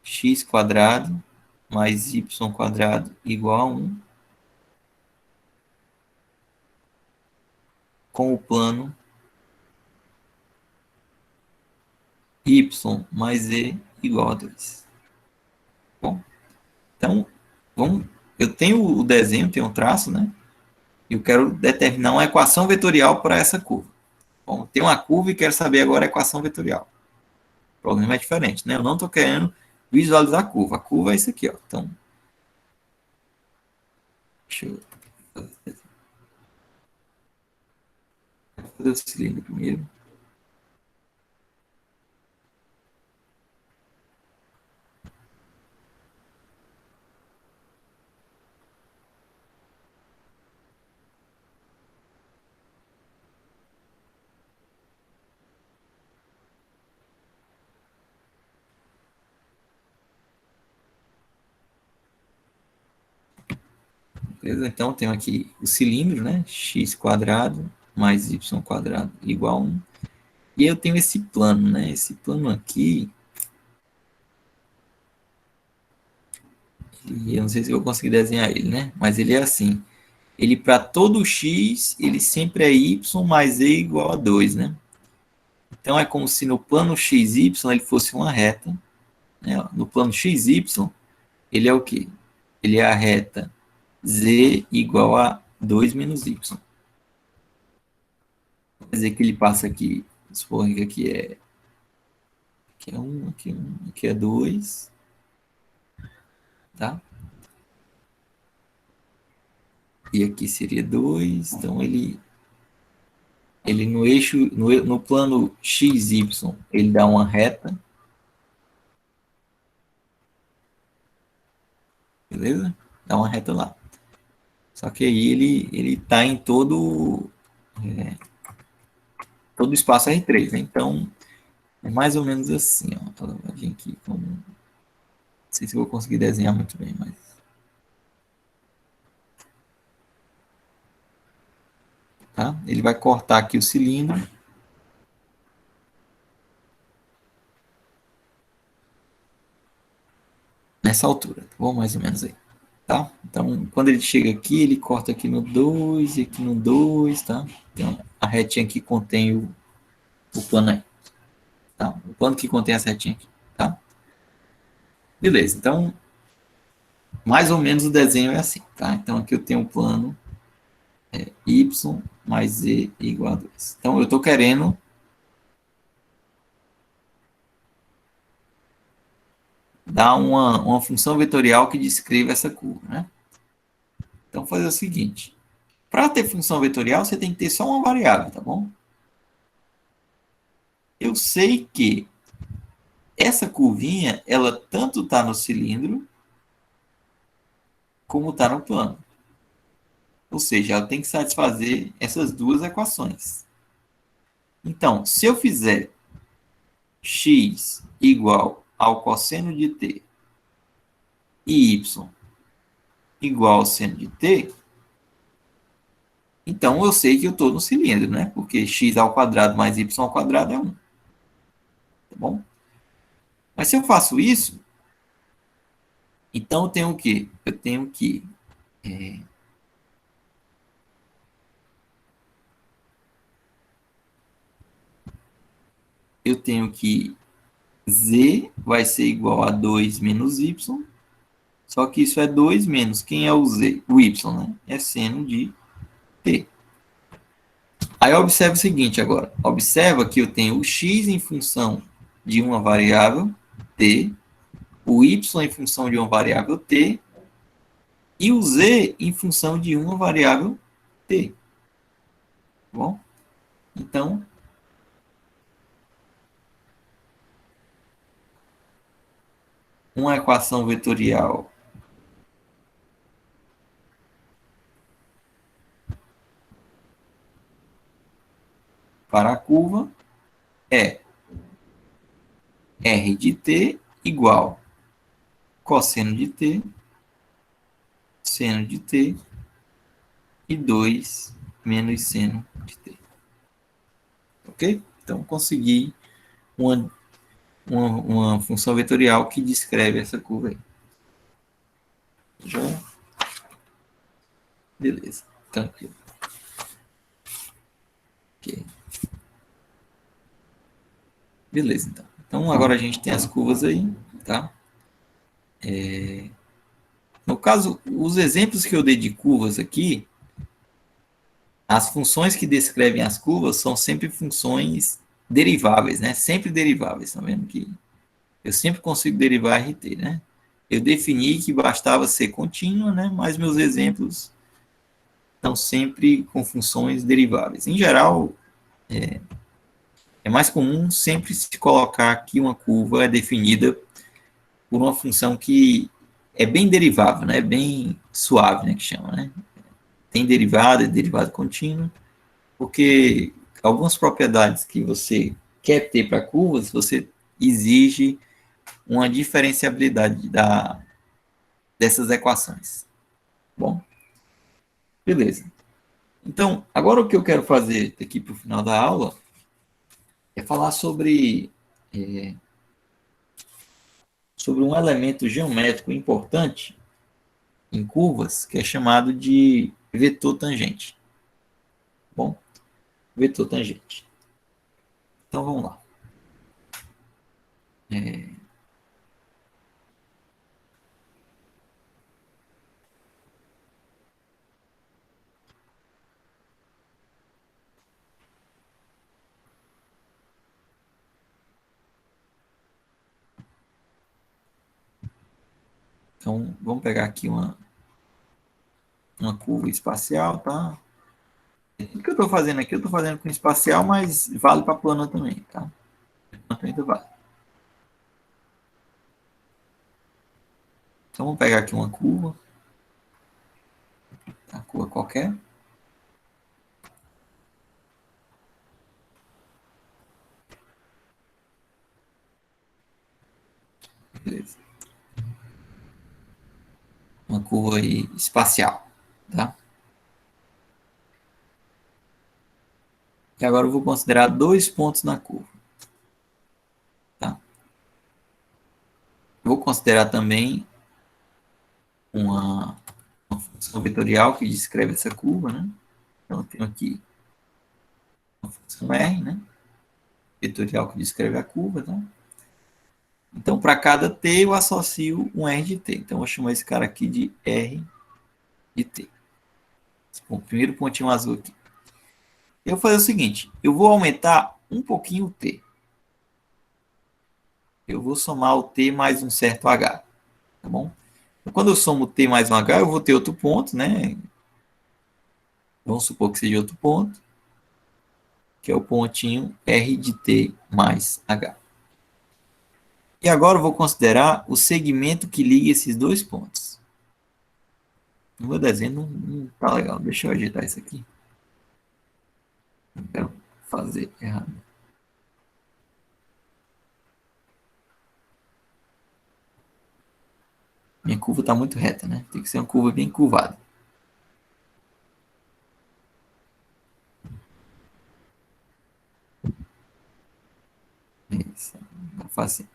x quadrado mais y quadrado igual a 1 com o plano y mais z igual a 2. Bom, então, eu tenho o desenho, tenho um traço, né? E eu quero determinar uma equação vetorial para essa curva. Bom, tem uma curva e quero saber agora a equação vetorial. O problema é diferente, né? Eu não estou querendo visualizar a curva. A curva é isso aqui, ó. Então, deixa eu fazer o cilindro primeiro. Beleza? Então, tenho aqui o cilindro, né? X quadrado mais y quadrado igual a 1. E eu tenho esse plano, né? Esse plano aqui, eu não sei se eu vou conseguir desenhar ele, né? Mas ele é assim. Ele, para todo x, ele sempre é y mais e igual a 2, né? Então, é como se no plano xy ele fosse uma reta. Né? No plano xy, ele é o quê? Ele é a reta z igual a 2 menos y. Quer dizer que ele passa aqui, supor que aqui é 1, aqui é 1, aqui é 2, tá? E aqui seria 2, então ele no eixo, no plano xy, ele dá uma reta, beleza? Dá uma reta lá. Só que aí ele tá em todo o espaço R3, né? Então, é mais ou menos assim, ó. Vou vir aqui como... Não sei se eu vou conseguir desenhar muito bem, mas... Tá? Ele vai cortar aqui o cilindro. Nessa altura, tá bom? Mais ou menos aí. Tá? Então, quando ele chega aqui, ele corta aqui no 2 e aqui no 2, tá? Então, a retinha que contém o plano aí. Tá? O plano que contém essa retinha aqui, tá? Beleza, então, mais ou menos o desenho é assim, tá? Então, aqui eu tenho um plano y mais z igual a 2. Então, eu estou querendo dar uma função vetorial que descreva essa curva, né? Então, fazer o seguinte. Para ter função vetorial, você tem que ter só uma variável, tá bom? Eu sei que essa curvinha, ela tanto está no cilindro, como está no plano. Ou seja, ela tem que satisfazer essas duas equações. Então, se eu fizer x igual ao cosseno de t e y igual ao seno de t, então eu sei que eu estou no cilindro, né? Porque x ao quadrado mais y ao quadrado é 1. Tá bom? Mas se eu faço isso, então eu tenho o quê? Eu tenho que z vai ser igual a 2 menos y, só que isso é 2 menos, quem é o z? O y, né? É seno de t. Aí observa o seguinte agora. Observa que eu tenho o x em função de uma variável t, o y em função de uma variável t, e o z em função de uma variável t. Bom? Então, uma equação vetorial para a curva é r de t igual cosseno de t, seno de t e 2 menos seno de t. Ok? Então, consegui uma função vetorial que descreve essa curva aí. Já? Beleza, tranquilo. Ok. Beleza, então. Então, agora a gente tem as curvas aí, tá? No caso, os exemplos que eu dei de curvas aqui, as funções que descrevem as curvas são sempre funções deriváveis, né? Sempre deriváveis, tá vendo que eu sempre consigo derivar RT, né? Eu defini que bastava ser contínua, né? Mas meus exemplos estão sempre com funções deriváveis. Em geral, é mais comum sempre se colocar que uma curva é definida por uma função que é bem derivável, né? Bem suave, né? Que chama, né? Tem derivada, derivada contínua, porque algumas propriedades que você quer ter para curvas, você exige uma diferenciabilidade dessas equações. Bom, Beleza. Então, agora o que eu quero fazer aqui para o final da aula é falar é, sobre um elemento geométrico importante em curvas, que é chamado de vetor tangente. Bom, vetor tangente. Então, vamos lá. Então, vamos pegar aqui uma curva espacial, tá? O que eu estou fazendo aqui, eu estou fazendo com espacial, mas vale para plana também, tá? Plana vale. Então, vamos pegar aqui uma curva, uma curva qualquer. Beleza. Uma curva aí espacial, tá? E agora eu vou considerar dois pontos na curva, tá? Vou considerar também uma função vetorial que descreve essa curva, né? Então, eu tenho aqui uma função R, né? Vetorial que descreve a curva, tá? Então, para cada t, eu associo um R de t. Então, eu vou chamar esse cara aqui de R de t. Bom, primeiro pontinho azul aqui. Eu vou fazer o seguinte, eu vou aumentar um pouquinho o t. Eu vou somar o t mais um certo h, tá bom? Então, quando eu somo t mais um h, eu vou ter outro ponto, né? Vamos supor que seja outro ponto, que é o pontinho R de t mais h. E agora eu vou considerar o segmento que liga esses dois pontos. O meu desenho não tá legal. Deixa eu ajeitar isso aqui. Não quero fazer errado. Minha curva está muito reta, né? Tem que ser uma curva bem curvada. Isso. Vou fazer.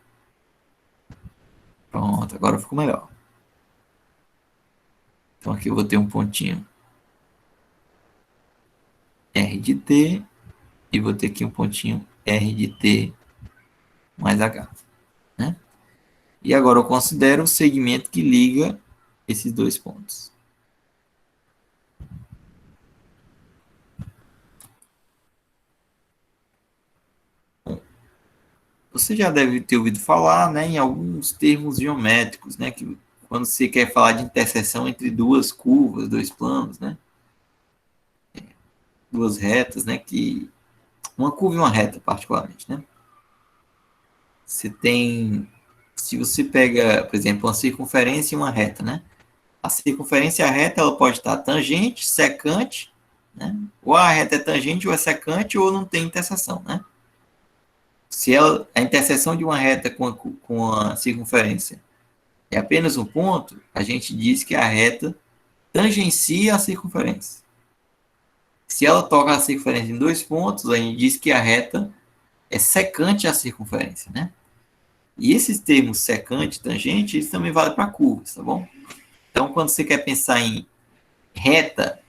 Pronto, agora ficou melhor. Então aqui eu vou ter um pontinho R de t e vou ter aqui um pontinho R de t mais h, né? E agora eu considero o segmento que liga esses dois pontos. Você já deve ter ouvido falar, né, em alguns termos geométricos, né, que quando você quer falar de interseção entre duas curvas, dois planos, né, duas retas, né, que uma curva e uma reta, particularmente, né. Você tem, se você pega, por exemplo, uma circunferência e uma reta, né, a circunferência e a reta ela pode estar tangente, secante, né, ou a reta é tangente ou é secante ou não tem interseção, né. Se ela, a interseção de uma reta com a circunferência é apenas um ponto, a gente diz que a reta tangencia a circunferência. Se ela toca a circunferência em dois pontos, a gente diz que a reta é secante à circunferência, né? E esses termos secante e tangente, eles também valem para curvas, tá bom? Então, quando você quer pensar em reta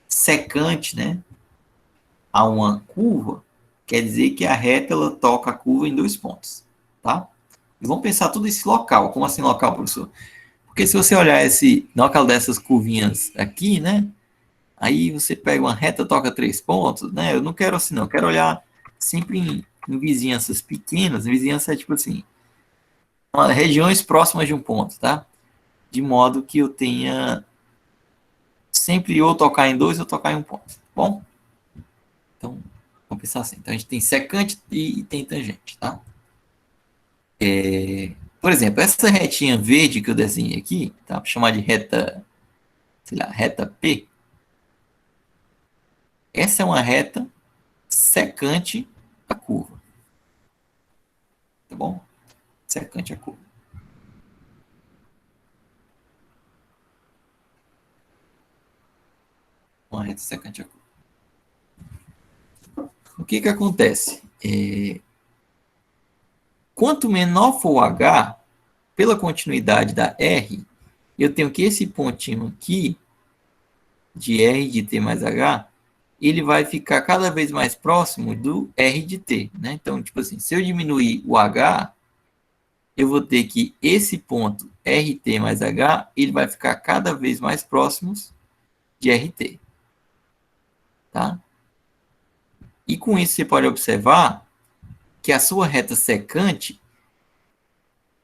secante, né, a uma curva, quer dizer que a reta ela toca a curva em dois pontos, tá? E vamos pensar tudo esse local. Como assim local, professor? Porque se você olhar esse local dessas curvinhas aqui, né? Aí você pega uma reta, toca três pontos, né? Eu não quero assim, não. Eu quero olhar sempre em vizinhanças pequenas. Vizinhança é tipo assim, regiões próximas de um ponto, tá? De modo que eu tenha sempre ou tocar em dois ou tocar em um ponto. Bom, então vamos pensar assim. Então a gente tem secante e tem tangente, tá? Por exemplo, essa retinha verde que eu desenhei aqui, tá? Vou chamar de reta, sei lá, reta P. Essa é uma reta secante a curva, tá bom? Secante a curva. uma reta secante a curva. O que acontece? Quanto menor for o h, pela continuidade da r, eu tenho que esse pontinho aqui, de r de t mais h, ele vai ficar cada vez mais próximo do r de t. Né? Então, tipo assim, se eu diminuir o h, eu vou ter que esse ponto rt mais h, ele vai ficar cada vez mais próximo de rt. Tá? E com isso você pode observar que a sua reta secante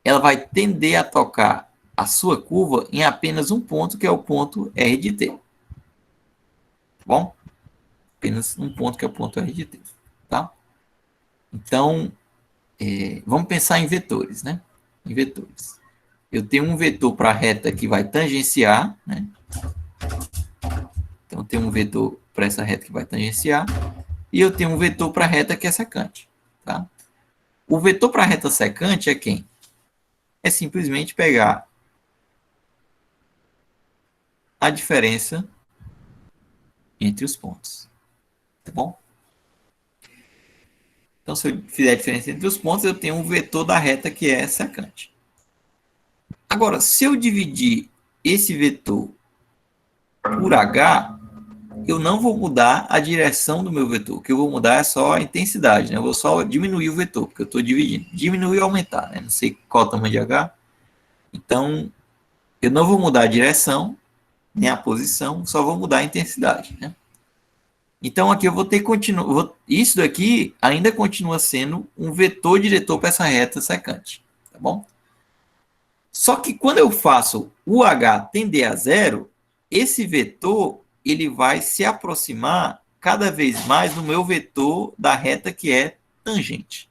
ela vai tender a tocar a sua curva em apenas um ponto, que é o ponto R de T. Tá bom? Apenas um ponto, que é o ponto R de T. Tá? Então, vamos pensar em vetores, né? Em vetores. Eu tenho um vetor para a reta que vai tangenciar, né? Então, eu tenho um vetor para essa reta que vai tangenciar, e eu tenho um vetor para a reta que é secante. Tá? O vetor para a reta secante é quem? É simplesmente pegar a diferença entre os pontos. Tá bom? Então, se eu fizer a diferença entre os pontos, eu tenho um vetor da reta que é secante. Agora, se eu dividir esse vetor por h, eu não vou mudar a direção do meu vetor. O que eu vou mudar é só a intensidade. Né? Eu vou só diminuir o vetor, porque eu estou dividindo. Diminuir ou aumentar. Né? Não sei qual é o tamanho de h. Então, eu não vou mudar a direção, nem a posição, só vou mudar a intensidade. Né? Então, aqui eu vou ter isso daqui ainda continua sendo um vetor diretor para essa reta secante. Tá bom? Só que quando eu faço o h tender a zero, esse vetor ele vai se aproximar cada vez mais do meu vetor da reta que é tangente.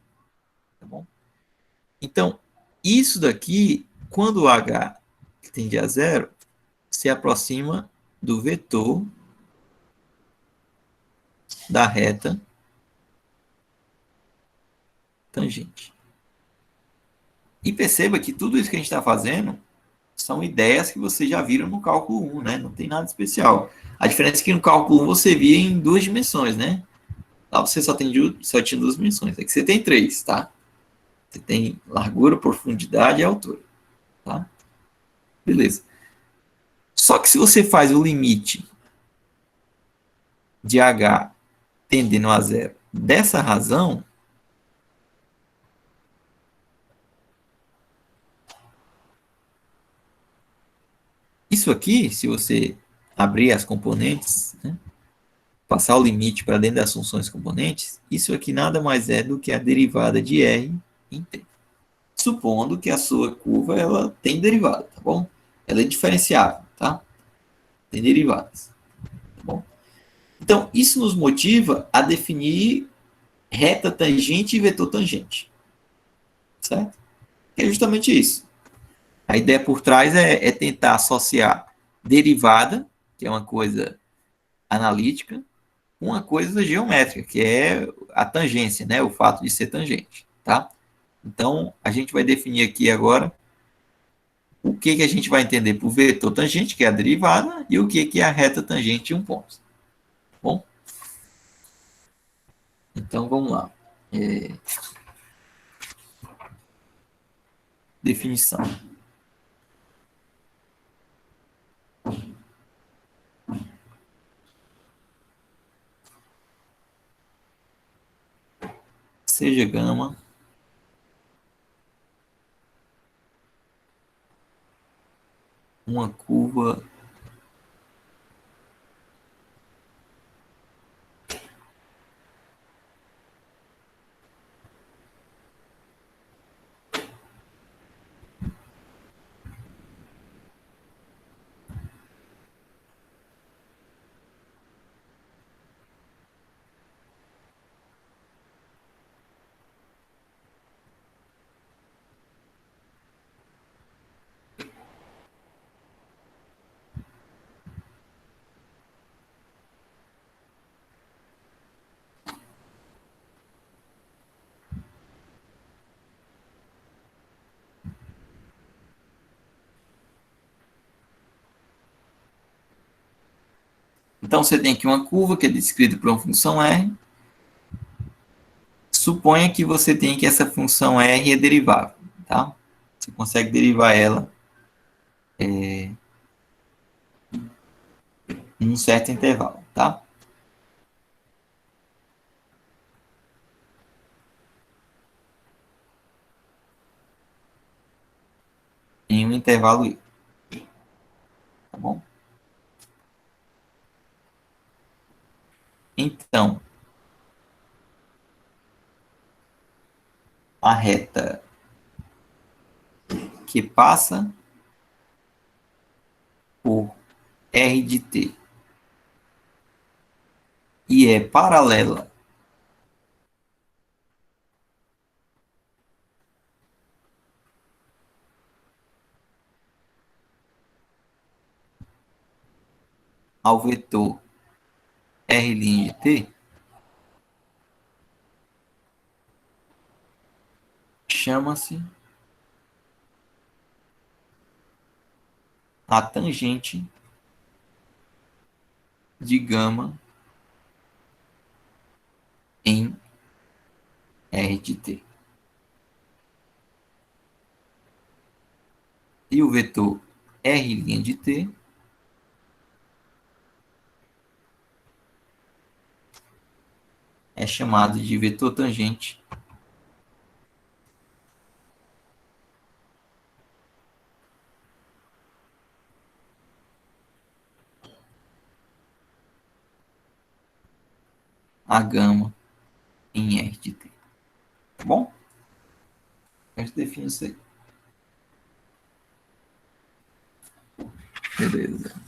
Tá bom? Então, isso daqui, quando o h tende a zero, se aproxima do vetor da reta tangente. E perceba que tudo isso que a gente está fazendo são ideias que vocês já viram no cálculo 1, né? Não tem nada especial. A diferença é que no cálculo 1 você via em duas dimensões, né? Lá você só tinha duas dimensões. Aqui você tem três, tá? Você tem largura, profundidade e altura, tá? Beleza. Só que se você faz o limite de h tendendo a zero dessa razão, isso aqui, se você abrir as componentes, né, passar o limite para dentro das funções componentes, isso aqui nada mais é do que a derivada de r em t. Supondo que a sua curva ela tem derivada, tá bom? Ela é diferenciável, tá? Tem derivadas, tá bom? Então, isso nos motiva a definir reta tangente e vetor tangente, certo? É justamente isso. A ideia por trás é tentar associar derivada, que é uma coisa analítica, com uma coisa geométrica, que é a tangência, né? O fato de ser tangente, tá? Então, a gente vai definir aqui agora o que a gente vai entender por vetor tangente, que é a derivada, e o que é a reta tangente de um ponto. Tá bom? Então, vamos lá. Definição. Seja gama uma curva Então, você tem aqui uma curva que é descrita por uma função R. Suponha que você tem que essa função R é derivável, tá? Você consegue derivar ela em um certo intervalo, tá? Em um intervalo I, tá bom? Então, a reta que passa por R de t e é paralela ao vetor R' de t, chama-se a tangente de gama em R de t. E o vetor R' de t é chamado de vetor tangente a gama em R de t. Tá bom? A gente define isso aí. Beleza.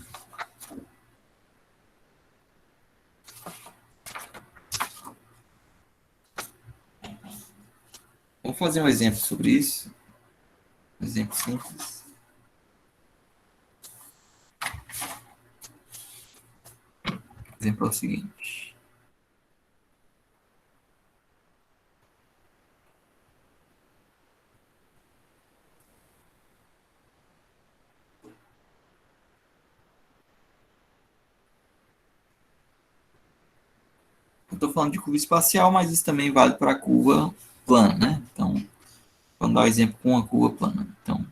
Vamos fazer um exemplo sobre isso. Um exemplo simples. O exemplo é o seguinte. Eu estou falando de curva espacial, mas isso também vale para a curva plana, né? Então, vamos dar um exemplo com uma curva plana. Então,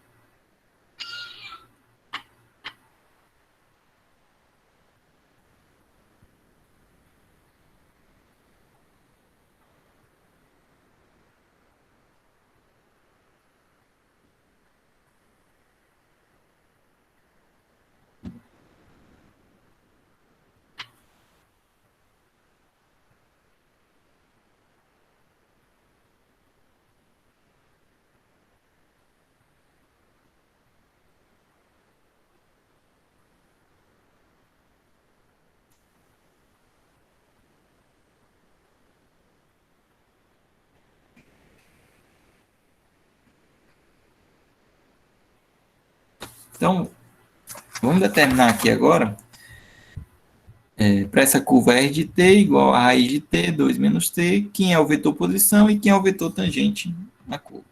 vamos determinar aqui agora, para essa curva R de t igual a raiz de t, 2 menos t, quem é o vetor posição e quem é o vetor tangente na curva.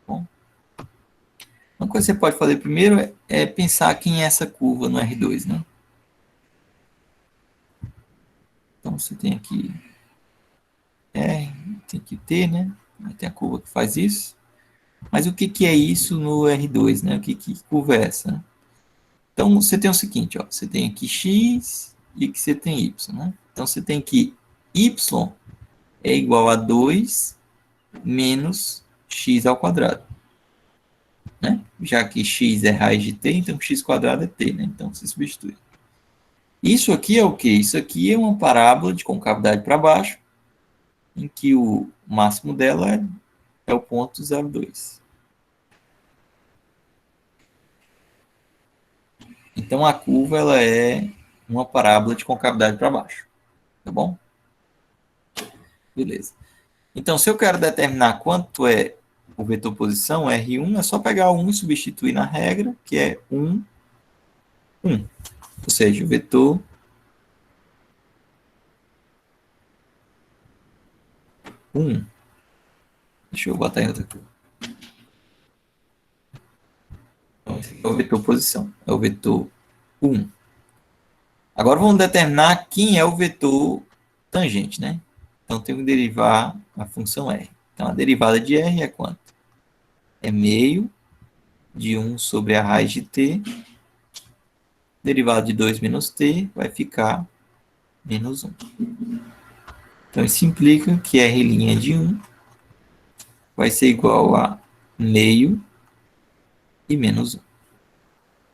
Bom, então, o que você pode fazer primeiro é pensar quem é essa curva no R2, né? Então, você tem aqui R, tem aqui T, né? Aí tem a curva que faz isso. Mas o que é isso no R2, né? Que curva é essa? Né? Então, você tem o seguinte, ó, você tem aqui X e aqui você tem Y, né? Então, você tem que Y é igual a 2 menos X ao quadrado. Né? Já que X é raiz de T, então X quadrado é T, né? Então, você substitui. Isso aqui é o quê? Isso aqui é uma parábola de concavidade para baixo, em que o máximo dela é o ponto 0,2. Então, a curva ela é uma parábola de concavidade para baixo. Tá bom? Beleza. Então, se eu quero determinar quanto é o vetor posição, R1, é só pegar o 1 e substituir na regra, que é 1, 1. Ou seja, o vetor 1. Deixa eu botar em outra cor. Então, esse é o vetor posição. É o vetor 1. Agora vamos determinar quem é o vetor tangente, né? Então, tem que derivar a função R. Então, a derivada de R é quanto? É meio de 1 sobre a raiz de t. Derivada de 2 menos t vai ficar menos 1. Então, isso implica que R' de 1 vai ser igual a meio e menos 1.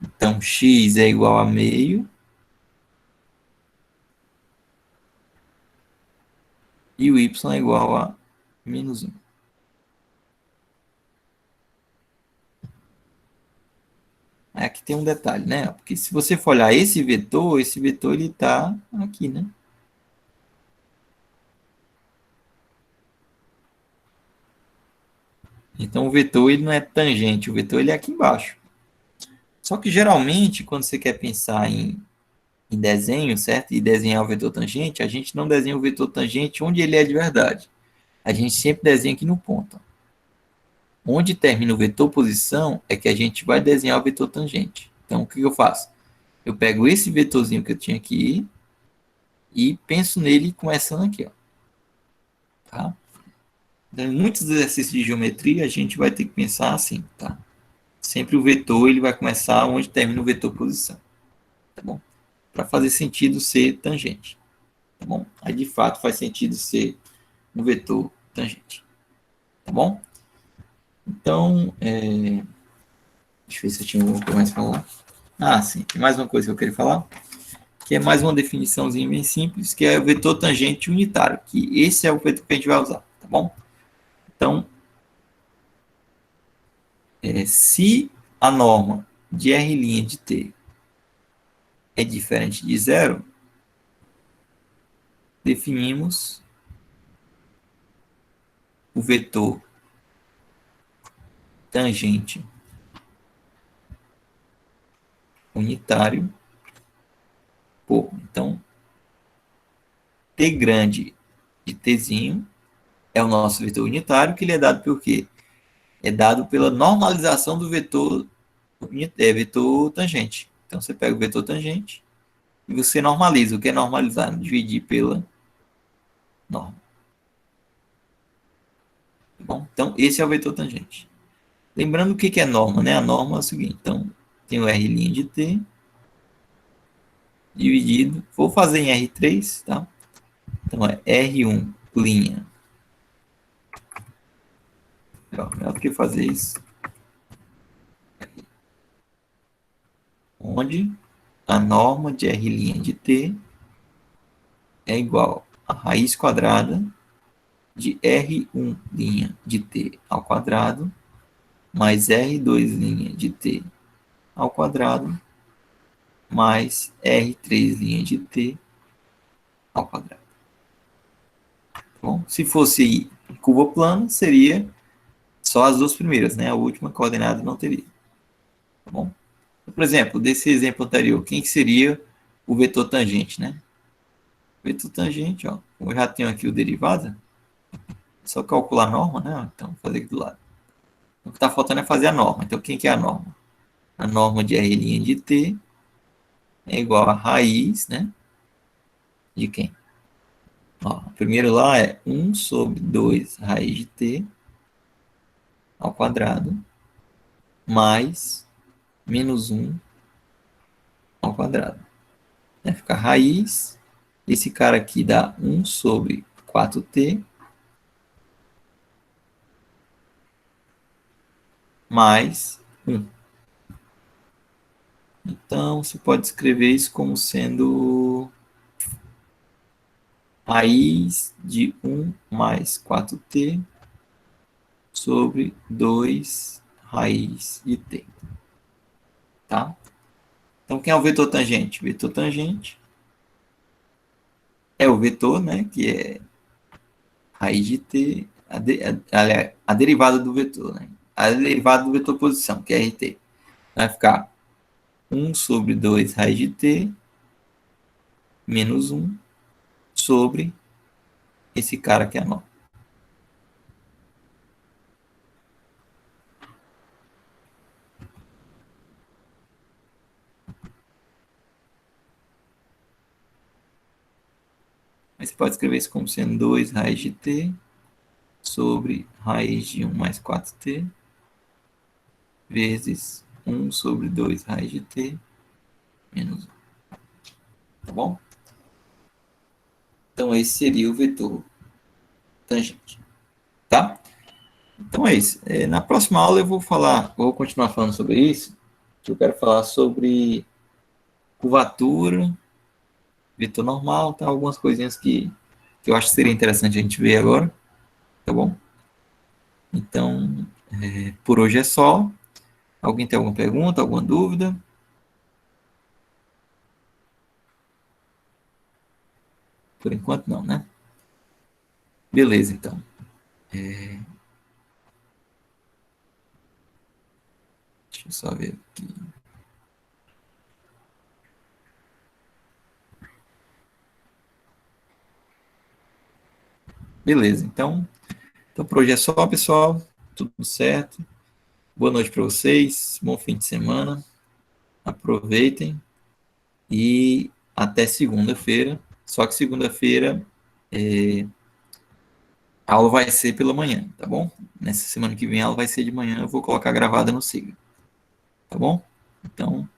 Então, x é igual a meio e o y é igual a menos 1. Aqui tem um detalhe, né? Porque se você for olhar esse vetor ele está aqui, né? Então, o vetor ele não é tangente, o vetor ele é aqui embaixo. Só que, geralmente, quando você quer pensar em desenho, certo? E desenhar o vetor tangente, a gente não desenha o vetor tangente onde ele é de verdade. A gente sempre desenha aqui no ponto. Onde termina o vetor posição é que a gente vai desenhar o vetor tangente. Então, o que eu faço? Eu pego esse vetorzinho que eu tinha aqui e penso nele começando aqui, ó. Tá? Então, em muitos exercícios de geometria, a gente vai ter que pensar assim, tá? Sempre o vetor ele vai começar onde termina o vetor posição, tá bom? Para fazer sentido ser tangente, tá bom? Aí, de fato, faz sentido ser um vetor tangente, tá bom? Então, deixa eu ver se eu tinha alguma coisa mais a falar. Ah, sim, tem mais uma coisa que eu queria falar, que é mais uma definiçãozinha bem simples, que é o vetor tangente unitário, que esse é o vetor que a gente vai usar, tá bom? Então, se a norma de R' de t é diferente de zero, definimos o vetor tangente unitário por. Então, t grande de tzinho é o nosso vetor unitário, que ele é dado por quê? É dado pela normalização do vetor tangente. Então, você pega o vetor tangente e você normaliza. O que é normalizar? Dividir pela norma. Tá bom? Então, esse é o vetor tangente. Lembrando o que é norma, né? A norma é o seguinte. Então, tem o R' de t dividido. Vou fazer em R3, tá? Então, é R1 linha. Melhor do que fazer isso. Onde a norma de R' de t é igual a raiz quadrada de R1' de t ao quadrado mais R2' de t ao quadrado mais R3' de t ao quadrado. Bom, se fosse curva plana, seria só as duas primeiras, né? A última coordenada não teria. Tá bom? Por exemplo, desse exemplo anterior, quem que seria o vetor tangente, né? O vetor tangente, ó, como eu já tenho aqui o derivado, é só calcular a norma, né? Então, vou fazer aqui do lado. O que está faltando é fazer a norma. Então, quem que é a norma? A norma de R' de t é igual a raiz, né? De quem? Ó, primeiro lá é 1 sobre 2 raiz de t ao quadrado mais menos 1 ao quadrado. Vai ficar raiz. Esse cara aqui dá 1 sobre 4t mais 1. Então, você pode escrever isso como sendo raiz de 1 mais 4t sobre 2 raiz de t. Tá? Então, quem é o vetor tangente? O vetor tangente é o vetor, né, que é raiz de t, a derivada do vetor, né? A derivada do vetor posição, que é rt. Vai ficar 1 sobre 2 raiz de t menos 1 sobre esse cara que é 9. Aí você pode escrever isso como sendo 2 raiz de t sobre raiz de 1 mais 4t vezes 1 sobre 2 raiz de t menos 1. Tá bom? Então, esse seria o vetor tangente. Tá? Então é isso. Na próxima aula eu vou continuar falando sobre isso, que eu quero falar sobre curvatura, vetor normal, tá? Algumas coisinhas que eu acho que seria interessante a gente ver agora, tá bom? Então, por hoje é só. Alguém tem alguma pergunta, alguma dúvida? Por enquanto não, né? Beleza, então. Deixa eu só ver aqui. Beleza, então por hoje é só, pessoal. Tudo certo. Boa noite para vocês. Bom fim de semana. Aproveitem. E até segunda-feira. Só que segunda-feira a aula vai ser pela manhã, tá bom? Nessa semana que vem a aula vai ser de manhã. Eu vou colocar gravada no Siga, tá bom? Então,